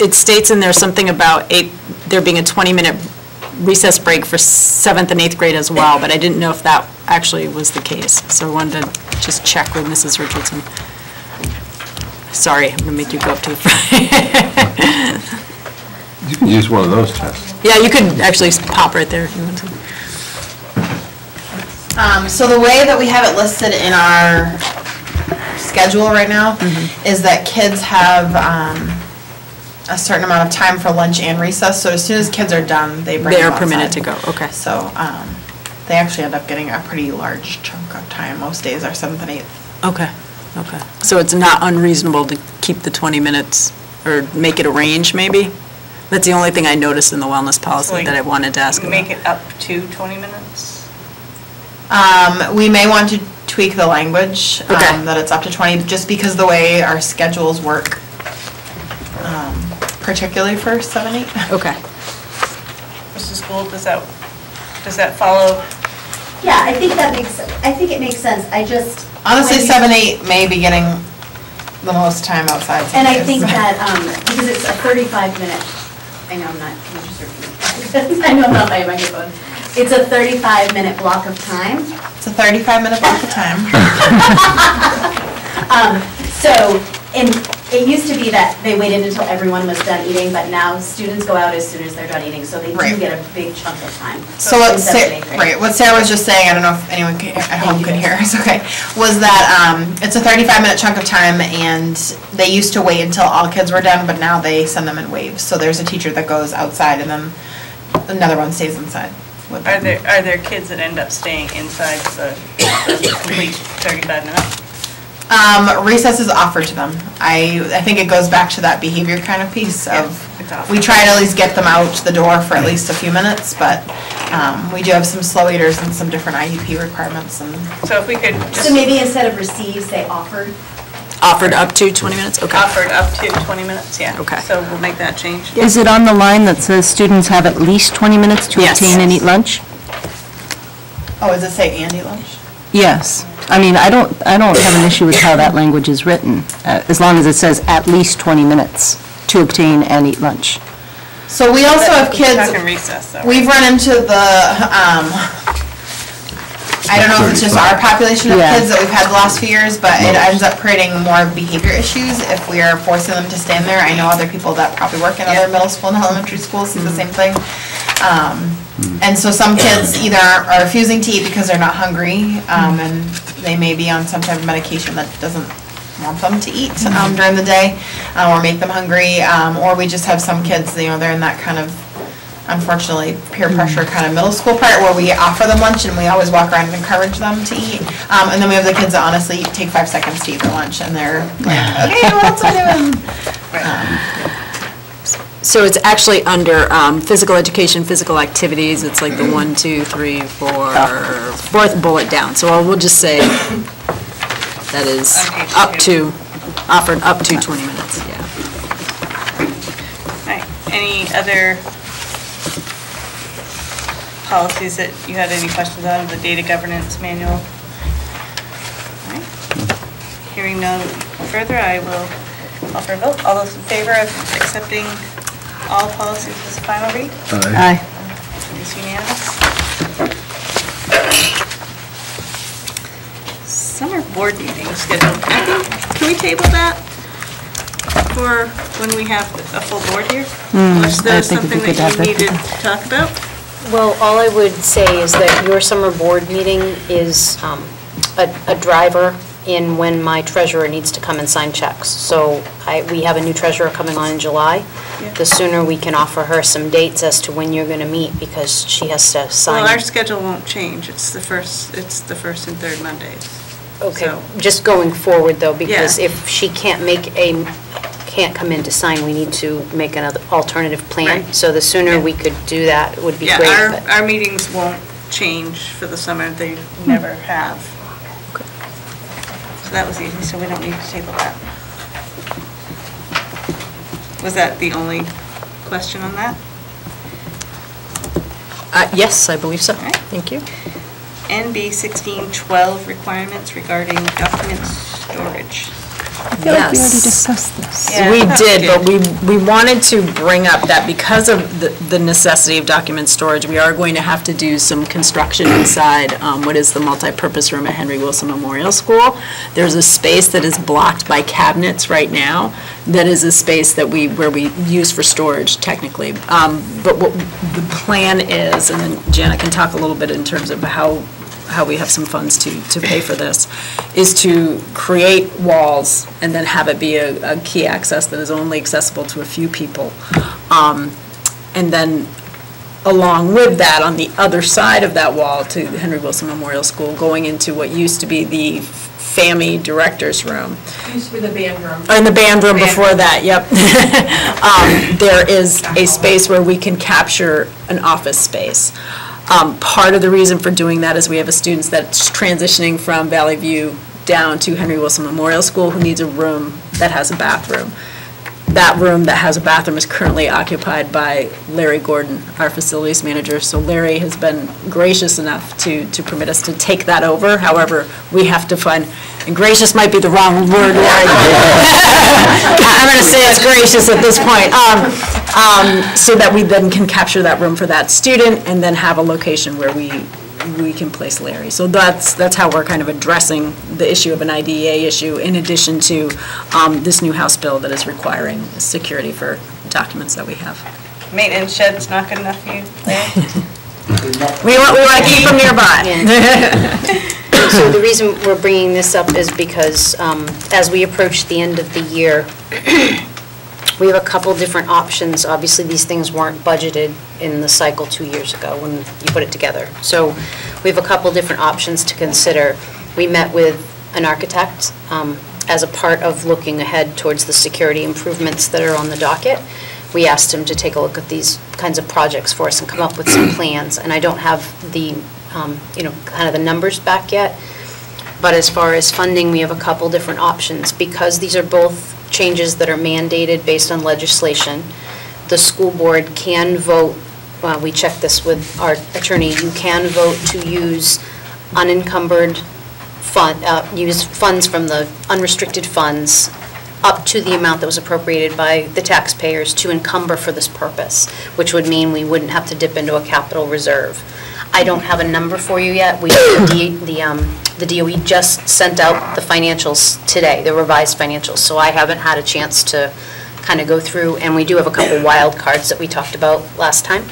C: it states in there something about there being a 20-minute recess break for 7th and 8th grade as well, but I didn't know if that actually was the case. So I wanted to just check with Mrs. Richardson. Sorry, I'm going to make you go up to the front.
D: You can use one of those tests.
C: Yeah, you could actually pop right there if you want to.
G: So the way that we have it listed in our schedule right now is that kids have a certain amount of time for lunch and recess. So as soon as kids are done, they bring
C: They
G: them
C: are permitted
G: outside.
C: to go, okay.
G: So they actually end up getting a pretty large chunk of time. Most days are 7th and 8th.
C: Okay, okay. So it's not unreasonable to keep the 20 minutes, or make it a range, maybe? That's the only thing I noticed in the wellness policy that I wanted to ask about.
A: Make it up to 20 minutes?
G: We may want to tweak the language,
C: Okay.
G: that it's up to 20, just because the way our schedules work, particularly for 7, 8.
C: Okay.
A: Mrs. Gould, does that follow?
H: Yeah, I think it makes sense. I just.
G: Honestly,
H: when you-
G: 7, 8 may be getting the most time outside.
H: And I
G: sometimes.
H: think that, because it's a 35-minute, I know I'm not, I know I'm not by a microphone. It's a 35-minute block of time.
G: It's a 35-minute block of time.
H: So, and it used to be that they waited until everyone was done eating, but now students go out as soon as they're done eating, so they do
G: Right.
H: get a big chunk of time.
G: So what
H: in seventh, eighth grade.
G: Right, what Sarah was just saying, I don't know if anyone at home could hear, it's okay, was that it's a 35-minute chunk of time, and they used to wait until all kids were done, but now they send them in waves. So there's a teacher that goes outside, and then another one stays inside with them.
A: Are there kids that end up staying inside the complete 35 minutes?
G: Recess is offered to them. I think it goes back to that behavior kind of piece of,
A: it's offered.
G: we try to at least get them out the door for at least a few minutes, but we do have some slow eaters and some different IEP requirements. And
A: So if we could just.
H: So maybe instead of receive, say offered?
C: Offered up to 20 minutes? Okay.
A: Offered up to 20 minutes, yeah.
C: Okay.
A: So we'll make that change.
B: Is it on the line that says students have at least 20 minutes to
C: Yes.
B: obtain and eat lunch?
G: oh, does it say Andy lunch?
B: Yes. I mean, I don't have an issue with how that language is written, as long as it says at least 20 minutes to obtain and eat lunch.
G: So we also have
A: We're
G: kids.
A: talking recess, though.
G: We've run into the, I don't know if it's just our population of
B: Yeah.
G: kids that we've had the last few years, but it ends up creating more behavior issues if we are forcing them to stand there. I know other people that probably work in other middle school and elementary schools see the same thing. And so some kids either are refusing to eat because they're not hungry, and they may be on some type of medication that doesn't want them to eat during the day, or make them hungry, or we just have some kids, you know, they're in that kind of, unfortunately, peer pressure kind of middle school part where we offer them lunch and we always walk around and encourage them to eat. And then we have the kids that honestly take 5 seconds to eat their lunch and they're like, okay, what else am I doing?
C: So it's actually under physical education, physical activities, it's like the 1, 2, 3, 4, fourth bullet down. So we'll just say that is up to, offered up to 20 minutes, yeah.
A: All right, any other policies that you had any questions on, the data governance manual? All right, hearing no further, I will call for a vote. All those in favor of accepting all policies as final read?
B: Aye.
A: It's unanimous. Summer board meeting scheduled. Can we table that for when we have a full board here? Unless
B: I
A: there's
B: think it'd be
A: something
B: good to have
A: that you
B: that.
A: needed to talk about?
M: Well, all I would say is that your summer board meeting is
E: a driver in when my treasurer needs to come and sign checks. So we have a new treasurer coming on in July.
A: Yeah.
E: The sooner we can offer her some dates as to when you're going to meet, because she has to sign.
A: Well, our schedule won't change. It's the first and third Mondays.
E: Okay,
A: So-
E: just going forward though, because
A: Yeah.
E: if she can't come in to sign, we need to make another alternative plan.
A: Right.
E: So the sooner
A: Yeah.
E: we could do that would be
A: Yeah,
E: great. but-
A: our meetings won't change for the summer. They never have. So that was easy, so we don't need to table that. Was that the only question on that?
C: Yes, I believe so.
A: right.
C: Thank you.
A: NB 1612 requirements regarding document storage.
B: I feel like we already
C: Yes.
B: discussed this.
A: Yeah,
C: We
A: that was
C: did, but
A: good.
C: we wanted to bring up that because of the necessity of document storage, we are going to have to do some construction inside what is the multipurpose room at Henry Wilson Memorial School. There's a space that is blocked by cabinets right now, that is a space that where we use for storage technically. But what the plan is, and then Janet can talk a little bit in terms of how we have some funds to pay for this, is to create walls and then have it be a key access that is only accessible to a few people. And then along with that, on the other side of that wall to Henry Wilson Memorial School, going into what used to be the FAMI Director's Room.
J: Used to be the band room.
C: Or in the band room before that, yep. There is a space where we can capture an office space. Part of the reason for doing that is we have a student that's transitioning from Valley View down to Henry Wilson Memorial School who needs a room that has a bathroom. That room that has a bathroom is currently occupied by Larry Gordon, our facilities manager. So Larry has been gracious enough to permit us to take that over. However, we have to find, and gracious might be the wrong word, Larry. I'm going to say it's gracious at this point. So that we then can capture that room for that student and then have a location where we can place Larry. So that's how we're kind of addressing the issue of an IDEA issue, in addition to this new House bill that is requiring security for documents that we have.
A: Maintenance shed's not good enough for you, Larry?
C: We want to keep them nearby.
E: So the reason we're bringing this up is because as we approach the end of the year, we have a couple different options. Obviously, these things weren't budgeted in the cycle 2 years ago when you put it together. So we have a couple different options to consider. We met with an architect as a part of looking ahead towards the security improvements that are on the docket. We asked him to take a look at these kinds of projects for us and come up with some plans. And I don't have the, kind of the numbers back yet. But as far as funding, we have a couple different options. Because these are both changes that are mandated based on legislation, the school board can vote, we checked this with our attorney, you can vote to use unencumbered use funds from the unrestricted funds up to the amount that was appropriated by the taxpayers to encumber for this purpose, which would mean we wouldn't have to dip into a capital reserve. I don't have a number for you yet. The DOE just sent out the financials today, the revised financials, so I haven't had a chance to kind of go through, and we do have a couple wild cards that we talked about last time.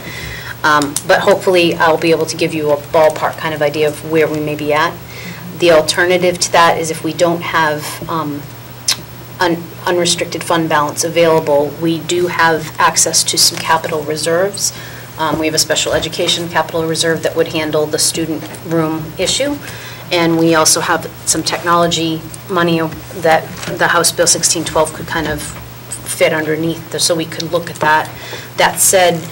E: But hopefully I'll be able to give you a ballpark kind of idea of where we may be at. The alternative to that is if we don't have unrestricted fund balance available, we do have access to some capital reserves. We have a special education capital reserve that would handle the student room issue. And we also have some technology money that the House Bill 1612 could kind of fit underneath, so we could look at that. That said,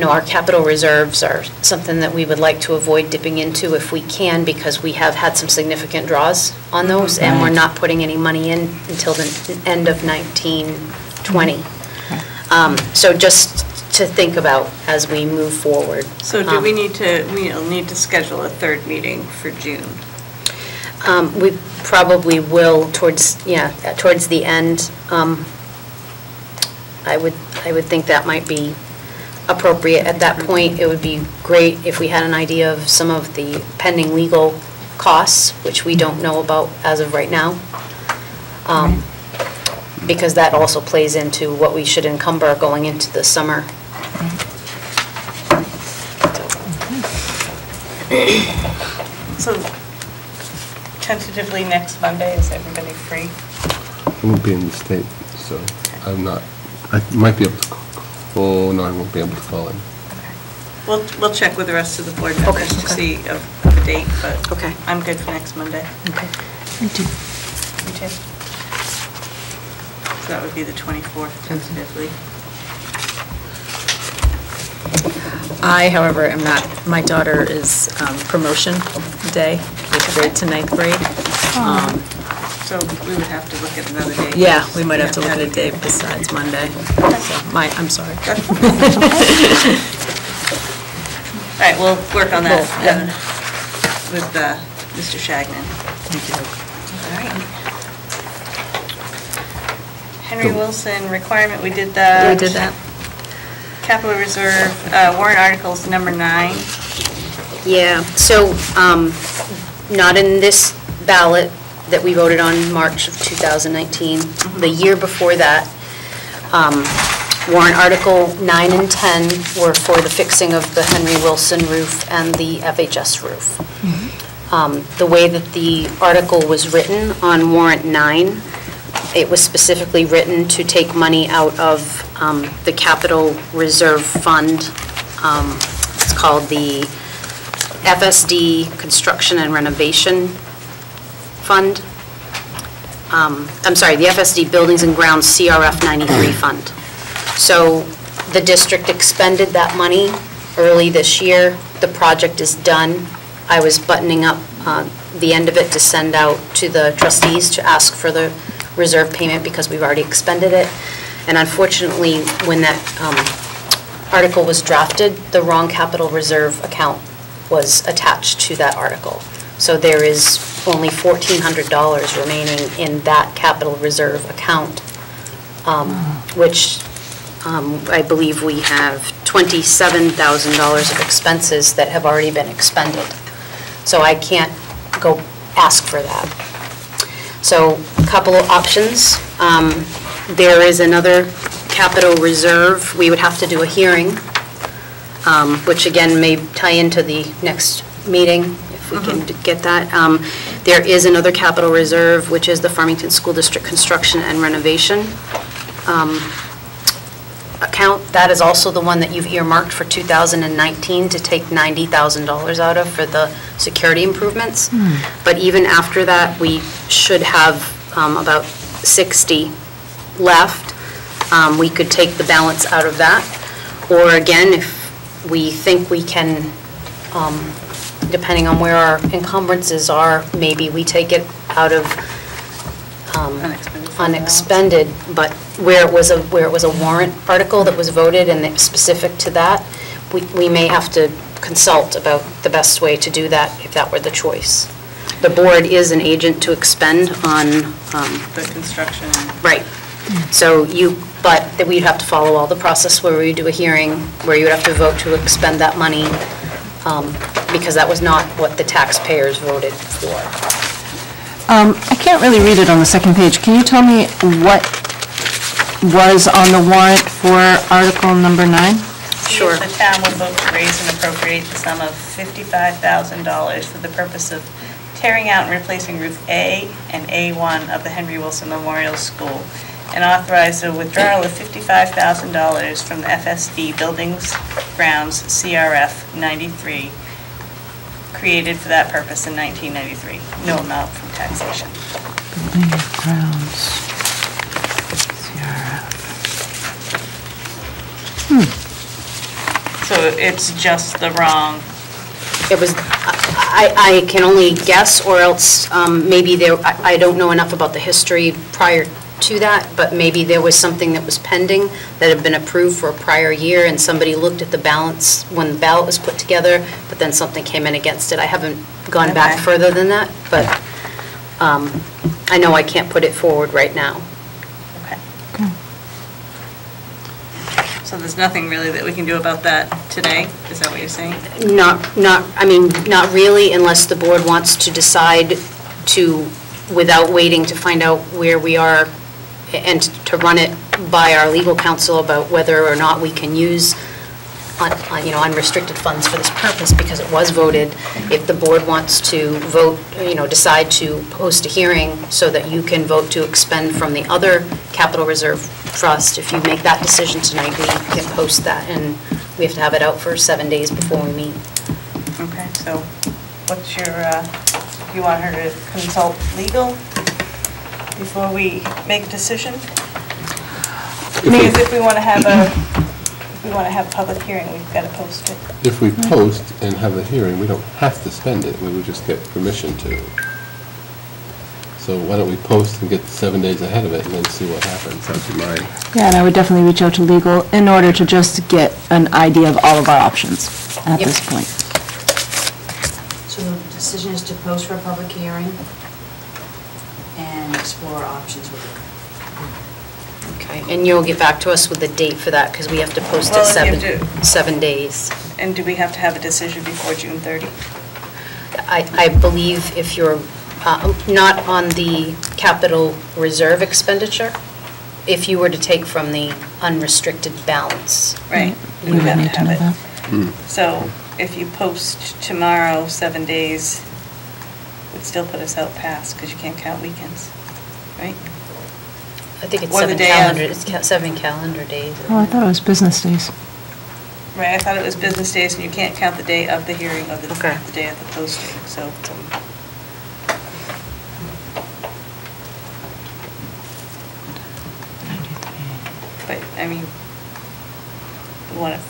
E: our capital reserves are something that we would like to avoid dipping into if we can, because we have had some significant draws on those, and we're not putting any money in until the end of 1920. So just to think about as we move forward.
A: So do we'll need to schedule a third meeting for June?
E: We probably will towards the end. I would think that might be appropriate at that point. It would be great if we had an idea of some of the pending legal costs, which we don't know about as of right now. Because that also plays into what we should encumber going into the summer.
A: So tentatively next Monday, is everybody free?
D: I won't be in the state, so I'm not, I might be able to, oh, no, I won't be able to call in.
A: We'll check with the rest of the board members to see of a date, but
B: Okay.
A: I'm good for next Monday.
B: Okay. Me too.
A: Me too. So that would be the 24th tentatively.
C: I, however, am not, my daughter is promotion day, 8th grade to 9th grade.
A: So we would have to look at another date.
C: Yeah, we might have to look at a day besides Monday. So, I'm sorry.
A: All right, we'll work on that
C: Cool, yeah.
A: with Mr. Shagnon.
C: Thank you.
A: All right. Henry Wilson requirement, we did that.
C: We did that.
A: Capital Reserve, warrant articles number 9.
E: Yeah, so, not in this ballot that we voted on March of 2019. The year before that, warrant article 9 and 10 were for the fixing of the Henry Wilson roof and the FHS roof. The way that the article was written on warrant 9, it was specifically written to take money out of the capital reserve fund. It's called the FSD Construction and Renovation Fund. I'm sorry, the FSD Buildings and Grounds CRF 93 Fund. So the district expended that money early this year. The project is done. I was buttoning up the end of it to send out to the trustees to ask for the reserve payment because we've already expended it. And unfortunately, when that article was drafted, the wrong capital reserve account was attached to that article. So there is only $1,400 remaining in that capital reserve account, which I believe we have $27,000 of expenses that have already been expended. So I can't go ask for that. So a couple of options. There is another capital reserve. We would have to do a hearing, which again may tie into the next meeting if we can get that. There is another capital reserve, which is the Farmington School District Construction and Renovation account. That is also the one that you've earmarked for 2019 to take $90,000 out of for the security improvements. But even after that, we should have about 60 left. We could take the balance out of that. Or again, if we think we can, depending on where our encumbrances are, maybe we take it out of unexpended, but where it was a warrant article that was voted and it's specific to that, we may have to consult about the best way to do that if that were the choice. The board is an agent to expend on
A: The construction.
E: right. So but that we'd have to follow all the process where we do a hearing, where you would have to vote to expend that money, because that was not what the taxpayers voted for.
B: I can't really read it on the second page. Can you tell me what was on the warrant for article number 9?
E: Sure.
A: The town will vote to raise and appropriate the sum of $55,000 for the purpose of tearing out and replacing roof A and A1 of the Henry Wilson Memorial School, and authorize the withdrawal of $55,000 from the FSD Buildings Grounds CRF 93, created for that purpose in 1993. No amount from taxation.
B: Building grounds, CRF.
A: So it's just the wrong.
E: It was, I can only guess, or else maybe I don't know enough about the history prior to that, but maybe there was something that was pending that had been approved for a prior year, and somebody looked at the balance when the ballot was put together, but then something came in against it. I haven't gone back
A: Okay.
E: further than that, but I know I can't put it forward right now.
A: Okay. So there's nothing really that we can do about that today? Is that what you're saying?
E: Not really, unless the board wants to decide to, without waiting to find out where we are, and to run it by our legal counsel about whether or not we can use unrestricted funds for this purpose because it was voted. If the board wants to vote, decide to post a hearing so that you can vote to expend from the other capital reserve trust, if you make that decision tonight, we can post that, and we have to have it out for 7 days before we meet.
A: Okay, so what's your, you want her to consult legal before we make a decision? Because if we want to have a public hearing, we've got to post it.
D: If we post and have a hearing, we don't have to spend it, we would just get permission to. So why don't we post and get 7 days ahead of it and then see what happens, that'd be mine.
B: Yeah, and I would definitely reach out to legal in order to just get an idea of all of our options at this point.
E: So the decision is to post for a public hearing and explore options with it. Okay, and you'll get back to us with the date for that, because we have to post it 7 days.
A: And do we have to have a decision before June 30?
E: I believe if you're not on the capital reserve expenditure, if you were to take from the unrestricted balance.
A: Right.
B: We would need to know that.
A: So if you post tomorrow, 7 days, would still put us out past, because you can't count weekends, right?
E: I think it's
A: Or the
E: 7
A: day
E: calendar,
A: of.
E: it's 7 calendar days.
B: Oh, I thought it was business days.
A: Right, I thought it was business days, and you can't count the day of the hearing or the
E: Okay.
A: the day of the posting, so. But, I mean, we want to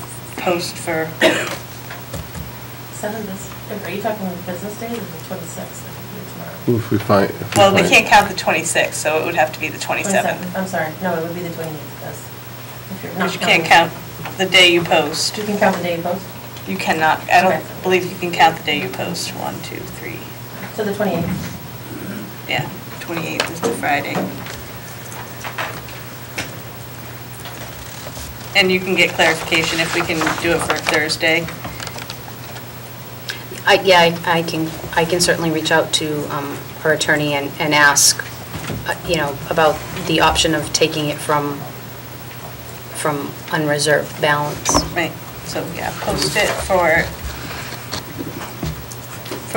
A: post for,
M: 7 this, are you talking business days or the 26th?
D: If we find.
A: well, we can't count the 26th, so it would have to be the 27th.
M: I'm sorry, no, it would be the 28th, because if you're not
A: Because you can't count the day you post.
M: You can count the day you post?
A: You cannot, I don't
M: Okay.
A: believe you can count the day you post, 1, 2, 3.
M: So the 28th.
A: Yeah, 28th is the Friday. And you can get clarification if we can do it for Thursday.
E: I can certainly reach out to her attorney and ask, about the option of taking it from unreserved balance.
A: Right, so yeah, post it for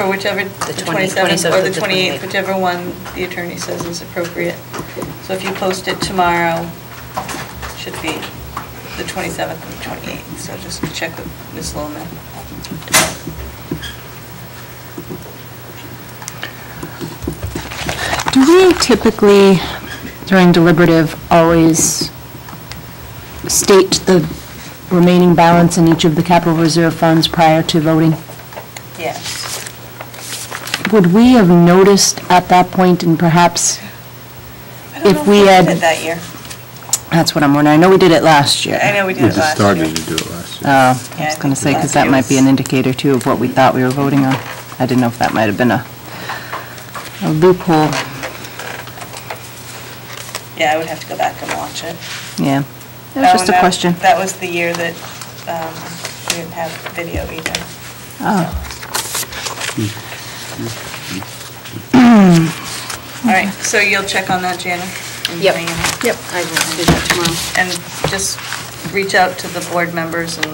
A: whichever, the 27th or the 28th, whichever one the attorney says is appropriate. So if you post it tomorrow, should be the 27th and the 28th, so just check with Ms. Lohman.
B: Do we typically, during deliberative, always state the remaining balance in each of the capital reserve funds prior to voting?
A: Yes.
B: Would we have noticed at that point, and perhaps if we had...
A: did that year.
B: That's what I'm wondering. I know we did it last year.
A: I know we did it last year.
D: We just started to do it last year.
B: I
A: Yeah,
B: was going to say, because
A: last
B: that
A: year
B: might be
A: was-
B: an indicator, too, of what we thought we were voting on. I didn't know if that might have been a loophole.
A: Yeah, I would have to go back and watch it.
B: Yeah. It was just a question.
A: That was the year that we didn't have video either.
B: Oh.
A: All right, so you'll check on that, Jana? and
E: Yep.
A: Diana?
E: Yep, I will do that tomorrow.
A: And just reach out to the board members and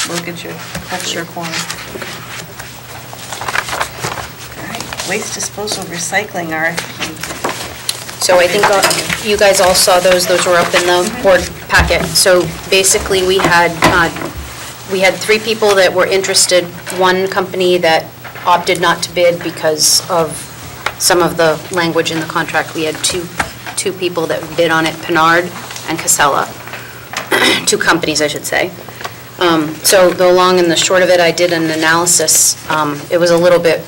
A: we'll get your, that's your quorum. All right, waste disposal recycling RFP.
E: So I think you guys all saw those were up in the board packet. So basically, we had 3 people that were interested, one company that opted not to bid because of some of the language in the contract. We had two people that bid on it, Pinard and Casella, 2 companies, I should say. So the long and the short of it, I did an analysis. It was a little bit,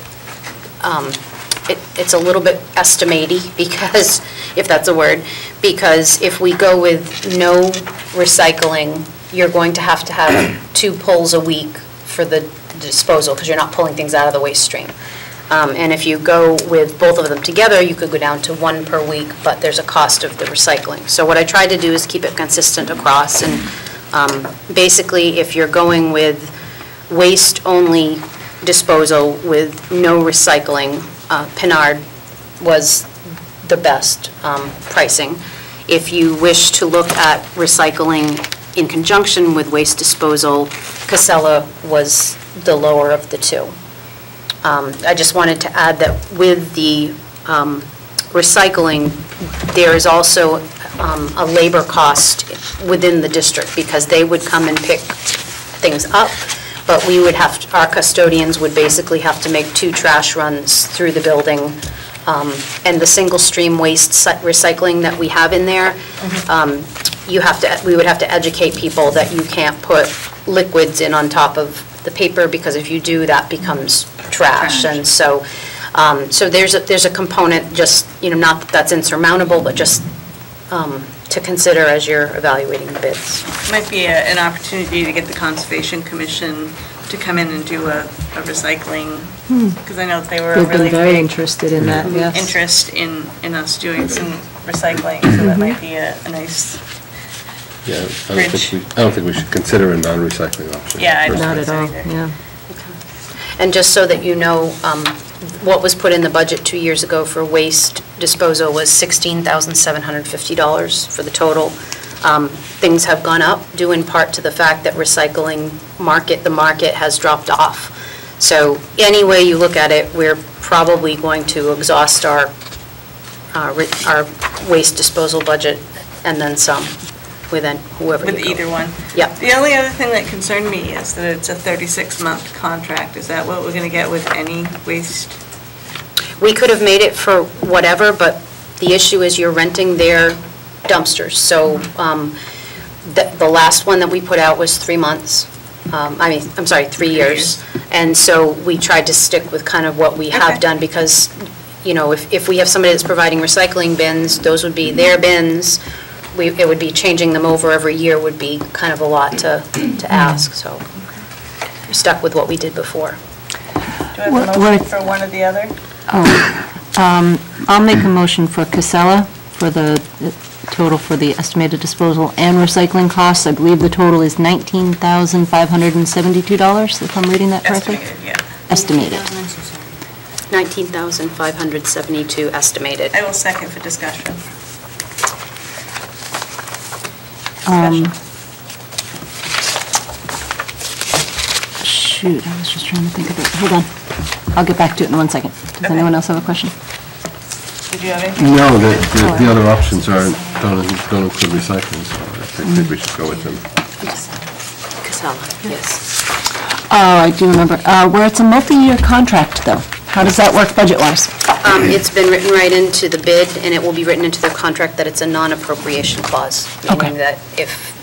E: it's a little bit estimaty, because, if that's a word, because if we go with no recycling, you're going to have 2 pulls a week for the disposal, because you're not pulling things out of the waste stream. And if you go with both of them together, you could go down to 1 per week, but there's a cost of the recycling. So what I tried to do is keep it consistent across, and basically, if you're going with waste-only disposal with no recycling, Pinard was the best pricing. If you wish to look at recycling in conjunction with waste disposal, Casella was the lower of the two. I just wanted to add that with the recycling, there is also a labor cost within the district because they would come and pick things up, but we would have, our custodians would basically have to make 2 trash runs through the building. And the single stream waste recycling that we have in there, we would have to educate people that you can't put liquids in on top of the paper because if you do, that becomes trash. And so, there's a component, just, not that that's insurmountable, but just to consider as you're evaluating the bids.
A: Might be an opportunity to get the Conservation Commission to come in and do a recycling, because I know they were
B: They've
A: really
B: been very
A: big
B: interested in that, yes.
A: interest in us doing some recycling, so that might be a nice,
D: Yeah, I don't think we should consider a non-recycling option.
A: Yeah, I don't
B: Not at all, yeah.
E: And just so that you know, what was put in the budget 2 years ago for waste disposal was $16,750 for the total. Things have gone up due in part to the fact that recycling the market has dropped off. So any way you look at it, we're probably going to exhaust our waste disposal budget and then some with whoever you
A: with
E: go.
A: either one.
E: Yep.
A: The only other thing that concerned me is that it's a 36-month contract. Is that what we're going to get with any waste?
E: We could have made it for whatever, but the issue is you're renting their dumpsters. So the last one that we put out was 3 months. 3 years. And so we tried to stick with kind of what we have done because, if we have somebody that's providing recycling bins, those would be their bins. It would be changing them over every year would be kind of a lot to ask, so we stuck with what we did before.
A: Do I have a motion for one or the other?
B: I'll make a motion for Casella for the total for the estimated disposal and recycling costs. I believe the total is $19,572, if I'm reading that correctly?
A: Estimated, yeah.
B: Estimated.
E: $19,572 estimated.
A: I will second for discussion.
B: Shoot, I was just trying to think of it. Hold on. I'll get back to it in 1 second. Does anyone else have a question?
A: Did you have anything?
D: No, the other options don't include recycling, so I think we should go with them.
E: Casella, yes.
B: Oh, I do remember. Where it's a multi-year contract, though. How does that work budget-wise?
E: It's been written right into the bid, and it will be written into the contract that it's a non-appropriation clause. Meaning that if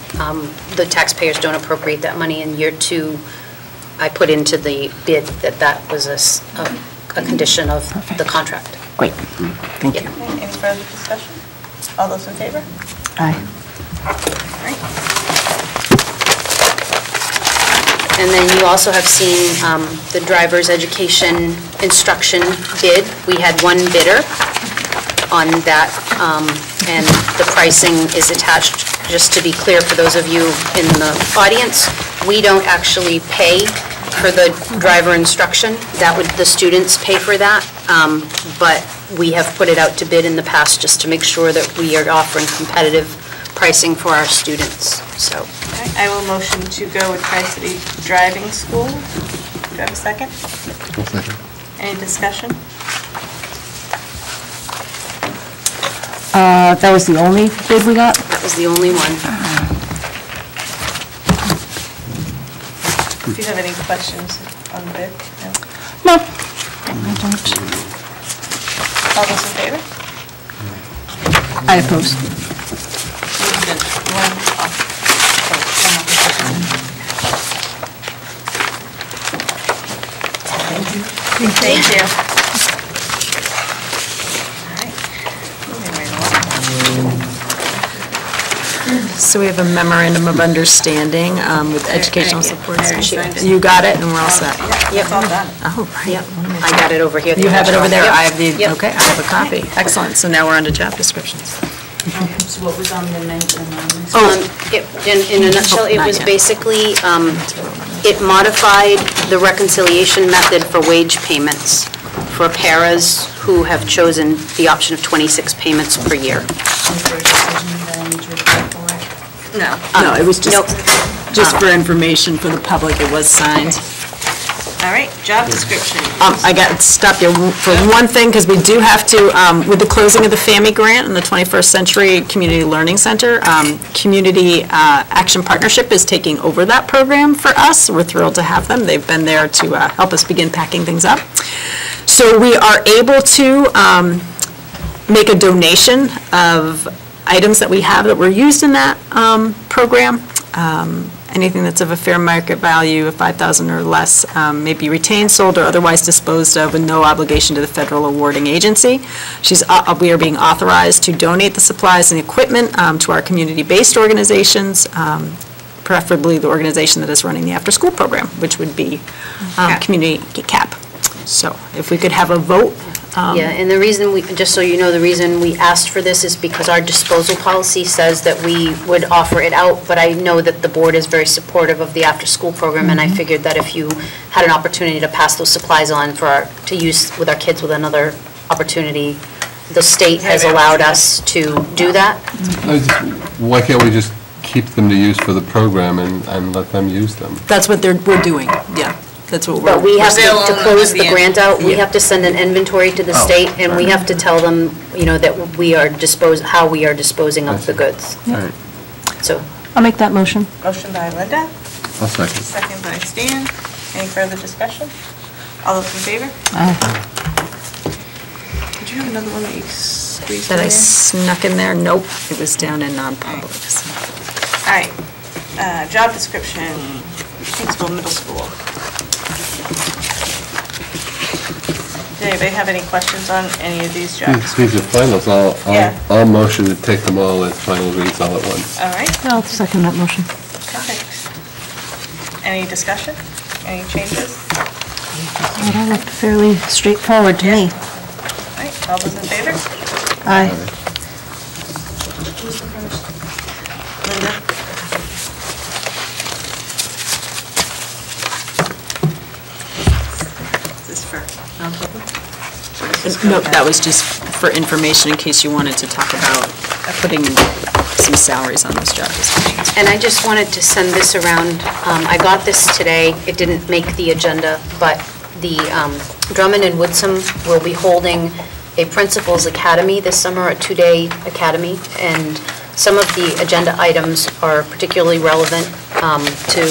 E: the taxpayers don't appropriate that money in year 2, I put into the bid that was a condition of the contract.
B: Great. Thank you.
A: Any further discussion? All those in favor?
B: Aye.
A: All right.
E: And then you also have seen the driver's education instruction bid. We had one bidder on that, and the pricing is attached. Just to be clear for those of you in the audience, we don't actually pay for the driver instruction. The students pay for that, but we have put it out to bid in the past just to make sure that we are offering competitive pricing for our students, so.
A: Okay, I will motion to go with Tri-City Driving School. Do you have a second?
D: I'll second.
A: Any discussion?
B: That was the only bid we got?
E: That was the only one.
A: Do you have any questions on the bid?
B: No. I don't.
A: All those in favor?
B: I oppose.
A: Thank you. All right. Moving right along.
C: So we have a memorandum of understanding with educational support. You got it, and we're all set.
E: Yep.
A: It's all done.
C: Oh, right.
E: Yep, I got it over here.
C: You have it over there?
E: Yep.
C: I have the,
E: Yep.
C: okay, I have a copy. Excellent. So now we're on to job descriptions.
H: So what was on the mention?
E: In a nutshell, it
C: not
E: was
C: yet.
E: basically, it modified the reconciliation method for wage payments for paras who have chosen the option of 26 payments per year.
H: Is there a decision that I need to report for it?
A: No.
C: No, it was just for information for the public, it was signed.
A: All right, job description.
C: I got to stop you for one thing, because we do have to, with the closing of the FAMI grant and the 21st Century Community Learning Center, Community Action Partnership is taking over that program for us. We're thrilled to have them. They've been there to help us begin packing things up. So we are able to make a donation of items that we have that were used in that program. Anything that's of a fair market value of $5,000 or less may be retained, sold, or otherwise disposed of with no obligation to the federal awarding agency. We are being authorized to donate the supplies and equipment to our community-based organizations, preferably the organization that is running the after-school program, which would be Community CAP. So if we could have a vote.
E: Yeah, and the reason just so you know, the reason we asked for this is because our disposal policy says that we would offer it out, but I know that the board is very supportive of the after-school program, and I figured that if you had an opportunity to pass those supplies on to use with our kids with another opportunity, the state has allowed us to do that.
D: Why can't we just keep them to use for the program and let them use them?
C: That's what we're doing, yeah. That's what
E: But we have to close the grant out, we have to send an inventory to the state, and we have to tell them, that we are how we are disposing of the goods.
D: Right.
E: So.
B: I'll make that motion.
A: Motion by Linda,
D: I'll second.
A: second by Stan. Any further discussion? All those in favor? Did you have another one that you squeezed in
C: That I
A: there?
C: snuck in there? Nope, it was down in non-public.
A: All right, job description, Kingsville Middle School. Does anybody have any questions on any of these jobs?
D: These are finals.
A: Yeah.
D: I'll motion to take them all as final reads all at once.
A: All right,
B: I'll second that motion.
A: perfect. Any discussion? Any changes?
B: It all looked fairly straightforward to me.
A: All right, all those in favor?
B: Aye.
A: Who's the first? Linda? Is this for non-public?
C: No, that was just for information in case you wanted to talk about putting some salaries on those job descriptions.
E: And I just wanted to send this around. I got this today. It didn't make the agenda, but the Drummond and Woodsum will be holding a Principals Academy this summer, a 2-day academy, and some of the agenda items are particularly relevant to,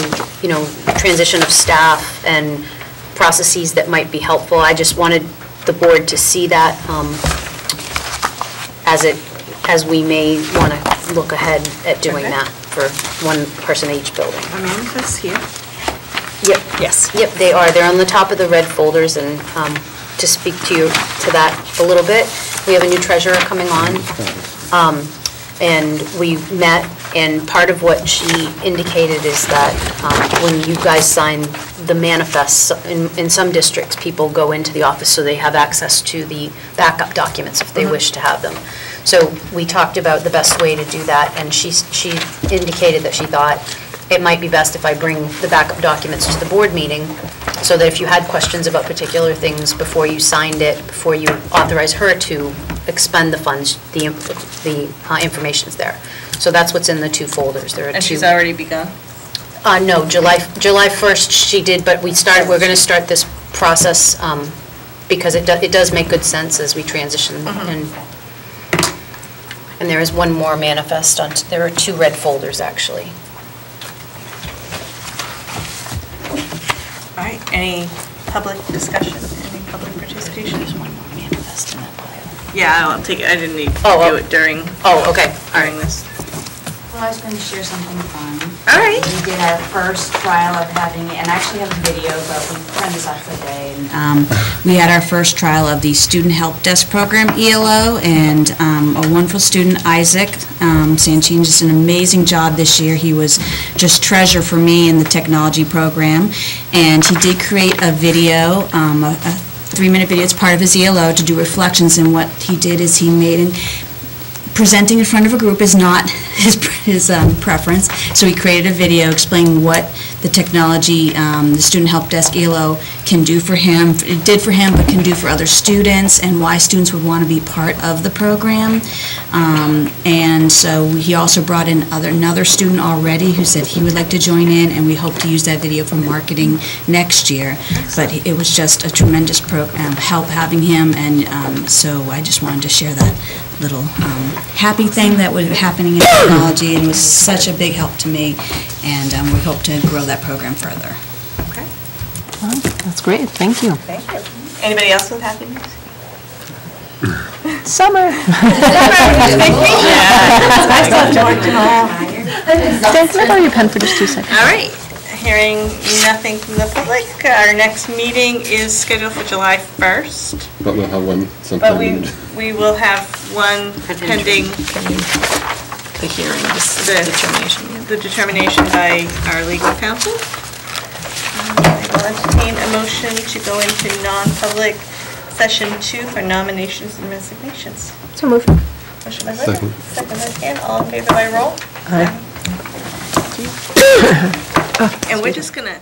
E: transition of staff and processes that might be helpful. I just wanted the board to see that as we may want to look ahead at doing that for one person in each building.
A: Are manifests here?
E: Yep.
C: Yes.
E: Yep, they are. They're on the top of the red folders, and to speak to that a little bit, we have a new treasurer coming on, and we met, and part of what she indicated is that when you guys sign the manifests, in some districts, people go into the office so they have access to the backup documents if they wish to have them. So we talked about the best way to do that, and she indicated that she thought it might be best if I bring the backup documents to the board meeting, so that if you had questions about particular things before you signed it, before you authorized her to expend the funds, the information's there. So that's what's in the two folders. There are
A: And
E: two.
A: she's already begun?
E: No, July 1st she did, but we're going to start this process because it does make good sense as we transition. And there is one more manifest there are 2 red folders, actually.
A: All right, any public discussion, any public participation?
E: There's one more manifest in that pile.
A: Yeah, I'll take it, I didn't need to
E: Oh,
A: do it during
E: okay.
A: this.
H: Well, I was going to share something fun.
A: All right.
H: We did our first trial of having, and I actually have a video, but we planned this out today. We had our first trial of the Student Help Desk Program, ELO, and a wonderful student, Isaac Sanchin, just an amazing job this year. He was just treasure for me in the technology program, and he did create a video, a 3-minute video. It's part of his ELO to do reflections, and what he did is he made presenting in front of a group is not his preference, so he created a video explaining what the the technology the Student Help Desk ELO can do for him, it did for him, but can do for other students, and why students would want to be part of the program. And so he also brought in another student already who said he would like to join in, and we hope to use that video for marketing next year. But it was just a tremendous help having him, and so I just wanted to share that little happy thing that was happening in technology, and it was such a big help to me, and we hope to grow that program further.
A: Okay.
B: Well, that's great, thank you.
A: Thank you. Anybody else with happy news?
B: Summer. Dan, can I borrow your pen for just 2 seconds?
A: All right. Hearing nothing from the public, our next meeting is scheduled for July 1st.
D: But we'll have one sometime.
A: But we will have one pending
C: The hearing,
A: the determination by our legal counsel. I will entertain a motion to go into non-public session 2 for nominations and resignations.
B: So moved.
A: Motion by Linda, second by Pam, all in favor by roll?
B: Aye.
A: And we're just gonna